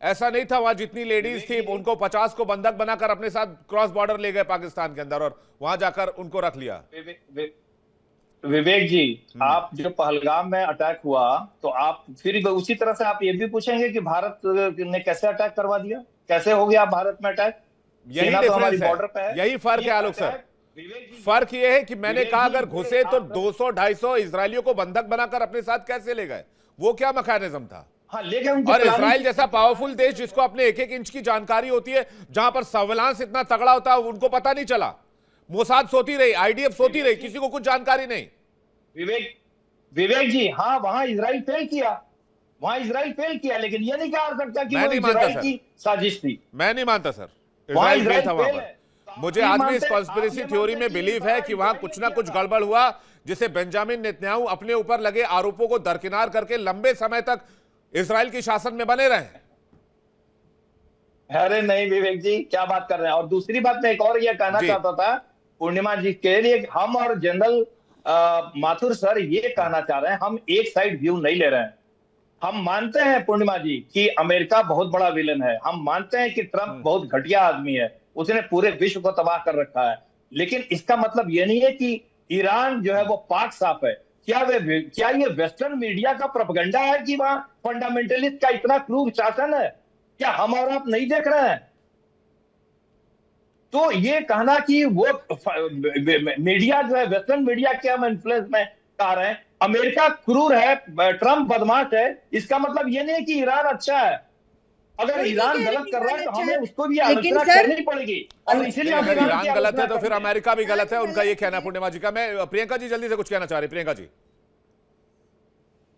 ऐसा नहीं था, वहां जितनी लेडीज थी उनको 50 को बंधक बनाकर अपने साथ क्रॉस बॉर्डर ले गए पाकिस्तान के अंदर और वहां जाकर उनको रख लिया। विवेक जी, आप जो पहलगाम में अटैक हुआ, तो आप फिर उसी तरह से आप ये भी पूछेंगे कि भारत ने कैसे अटैक करवा दिया, कैसे हो गया भारत में अटैक? यही डिफरेंस है, यही फर्क है आलोक सर। फर्क यह है कि मैंने कहा अगर घुसे तो 200-250 इजरायलियों को बंधक बनाकर अपने साथ कैसे ले गए, वो क्या मैकेनिज्म था? हाँ, लेकिन और इजराइल जैसा पावरफुल देश जिसको अपने एक इंच की जानकारी होती है, जहां पर सर्विलांस इतना तगड़ा होता है, उनको पता नहीं चला। मोसाद सोती रही, आईडीएफ सोती रही, किसी को कुछ जानकारी नहीं। विवेक जी, हाँ वहां इजराइल फेल किया, लेकिन ये नहीं कहा सकता कि वो इजराइल की साजिश थी। मैं नहीं मानता सर, इजराइल फेल था वहां पर। मुझे आज भी इस कॉन्स्पिरेसी थ्योरी में बिलीव है कि वहां कुछ ना कुछ गड़बड़ हुआ, जिसे बेंजामिन नेतन्याहू अपने ऊपर लगे आरोपों को दरकिनार करके लंबे समय तक इजराइल की शासन में बने रहे। अरे नहीं विवेक जी, क्या बात कर रहे हैं। और दूसरी बात मैं एक और ये कहना चाहता था पूर्णिमा जी के लिए, हम और जनरल माथुर सर ये कहना चाह रहे हैं, हम एक साइड व्यू नहीं ले रहे हैं। हम मानते हैं पूर्णिमा जी कि अमेरिका बहुत बड़ा विलन है, हम मानते हैं कि ट्रंप बहुत घटिया आदमी है, उसने पूरे विश्व को तबाह कर रखा है, लेकिन इसका मतलब ये नहीं है कि ईरान जो है वो पाक साफ है। क्या ये वेस्टर्न मीडिया का प्रोपेगेंडा है कि वहां फंडामेंटलिस्ट का इतना क्रूर शासन है? क्या हम और आप नहीं देख रहे हैं? तो ये कहना कि वो मीडिया जो है, वेस्टर्न मीडिया के हम इन्फ्लुएंस में आ रहे हैं, अमेरिका क्रूर है, ट्रंप बदमाश है, इसका मतलब ये नहीं है कि ईरान अच्छा है। अगर ईरान गलत कर रहा है तो हमें उसको भी आलोचना करनी पड़ेगी, और इसीलिए अगर ईरान गलत है तो फिर अमेरिका भी गलत है, उनका ये कहना है पूर्णिमा जी का। मैं प्रियंका जी जल्दी से कुछ कहना चाह रही। प्रियंका जी,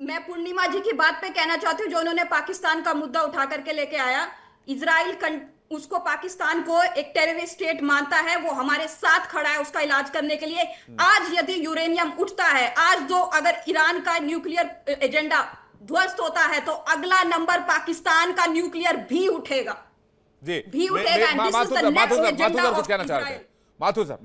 मैं पूर्णिमा जी की बात पे कहना चाहती हूँ, जो उन्होंने पाकिस्तान का मुद्दा उठा करके लेके आया, इजराइल उसको पाकिस्तान को एक टेररिस्ट स्टेट मानता है, वो हमारे साथ खड़ा है उसका इलाज करने के लिए। आज यदि यूरेनियम उठता है, आज दो अगर ईरान का न्यूक्लियर एजेंडा ध्वस्त होता है तो अगला नंबर पाकिस्तान का न्यूक्लियर भी उठेगा जी भी उठेगा। कुछ कहना चाह रहे थे माथुर सर।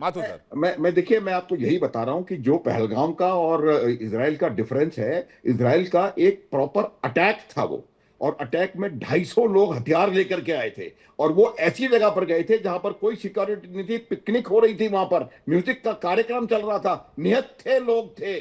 मैं देखिए, मैं आपको यही बता रहा हूं कि जो पहलगाम का और इजराइल का डिफरेंस है, इजराइल का एक प्रॉपर अटैक था वो, और अटैक में 250 लोग हथियार लेकर के आए थे, और वो ऐसी जगह पर गए थे जहां पर कोई सिक्योरिटी नहीं थी, पिकनिक हो रही थी, वहां पर म्यूजिक का कार्यक्रम चल रहा था, निहत्थे थे लोग थे।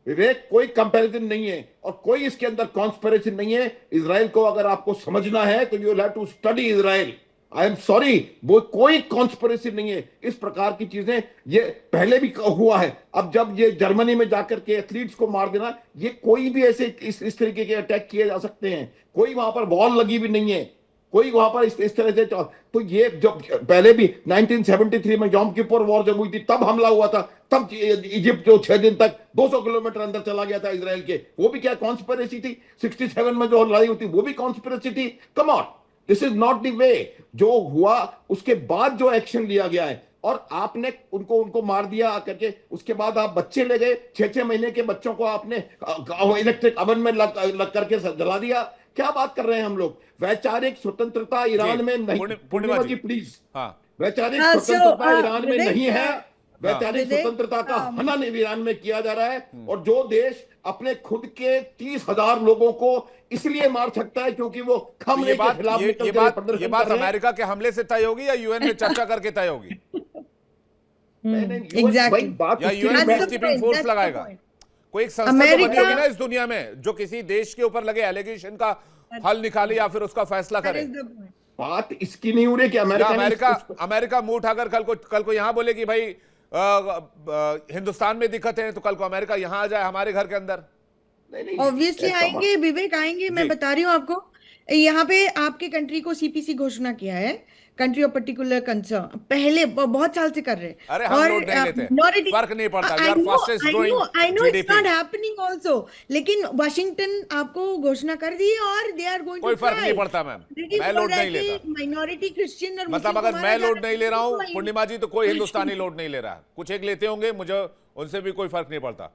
विवेक, कोई कंपैरिजन नहीं है और कोई इसके अंदर कॉन्स्पिरेसी नहीं है। इजराइल को अगर आपको समझना है तो you will have to study Israel. I am sorry, वो कोई कॉन्स्पिरेसी नहीं है। इस प्रकार की चीजें ये पहले भी हुआ है। अब जब ये जर्मनी में जाकर के एथलीट्स को मार देना, ये कोई भी ऐसे इस तरीके के अटैक किए जा सकते हैं। कोई वहां पर वॉल लगी भी नहीं है, कोई वहां पर इस तरह से। तो ये जब पहले भी 1973 में यौम किपुर वॉर जब हुई थी, तब हमला हुआ था, तब इजिप्ट जो 6 दिन तक 200 किलोमीटर अंदर चला गया था इजराइल के, वो भी क्या कॉन्स्पिरेसी थी? 67 में जो लड़ाई हुई थी वो भी कॉन्स्पिरेसी थी? Come on, this is not the way. जो हुआ उसके बाद जो एक्शन लिया गया है, और आपने उनको मार दिया करके, उसके बाद आप बच्चे ले गए, 6-6 महीने के बच्चों को आपने इलेक्ट्रिक अवन में लग करके जला दिया। क्या बात कर रहे हैं हम लोग? वैचारिक स्वतंत्रता ईरान में नहीं। पूर्णिमा जी प्लीज, वैचारिक स्वतंत्रता ईरान में नहीं है। वैचारिक स्वतंत्रता का हनन ईरान में किया जा रहा है, और जो देश अपने खुद के 30,000 लोगों को इसलिए मार सकता है क्योंकि वो खमने के खिलाफ ये बात अमेरिका के हमले से तय होगी या यूएन में चर्चा करके तय होगी? या यूएन पीसकीपिंग फोर्स लगाएगा? कोई एक संस्था तो बनी होगी ना इस दुनिया में जो किसी देश के ऊपर लगे एलिगेशन का हल निकाले या फिर उसका फैसला करे। बात इसकी नहीं हो रही कि अमेरिका मुंह उठाकर कल को यहां बोले कि भाई हिंदुस्तान में दिक्कत है तो कल को अमेरिका यहां आ जाए हमारे घर के अंदर। ऑब्वियसली आएंगे विवेक, आएंगे। मैं बता रही हूँ आपको, यहाँ पे आपके कंट्री को सीपीसी घोषणा किया है, कंट्री ऑफ पर्टिकुलर कंसर्न, पहले बहुत साल से कर रहे हैं। अरे हम लोड नहीं लेते, फर्क नहीं पड़ता। I know it's not happening also, लेकिन वाशिंगटन आपको घोषणा कर दी है और they are going to कोई फर्क नहीं पड़ता मैम, मैं लोड नहीं लेता। माइनॉरिटी क्रिश्चियन और मतलब अगर मैं लोड नहीं ले रहा हूँ पूर्णिमा जी, तो कोई हिंदुस्तानी लोड नहीं ले रहा है। कुछ एक लेते होंगे, मुझे उनसे भी कोई फर्क नहीं पड़ता।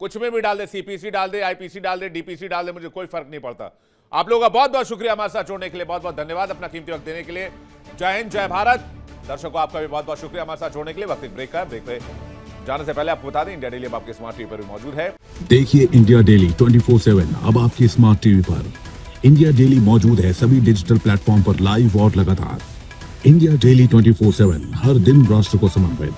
कुछ में भी डाल दे, सीपीसी डाल दे, आईपीसी डाल दे, डीपीसी डाल दे, मुझे कोई फर्क नहीं पड़ता। आप लोगों का बहुत बहुत शुक्रिया हमारे साथ जोड़ने के लिए, बहुत बहुत धन्यवाद अपना कीमती वक्त देने के लिए। जय हिंद, जय भारत। दर्शकों आपका भी बहुत बहुत शुक्रिया हमारे साथ जोड़ने के लिए। वक्त एक ब्रेक का है, ब्रेक पे जाने से पहले आपको बता दें इंडिया डेली अब आपके स्मार्ट टीवी पर भी मौजूद है। देखिए इंडिया डेली 24/7 अब आपकी स्मार्ट टीवी पर। इंडिया डेली मौजूद है सभी डिजिटल प्लेटफॉर्म पर लाइव और लगातार। इंडिया डेली 24/7 हर दिन राष्ट्र को समर्पित।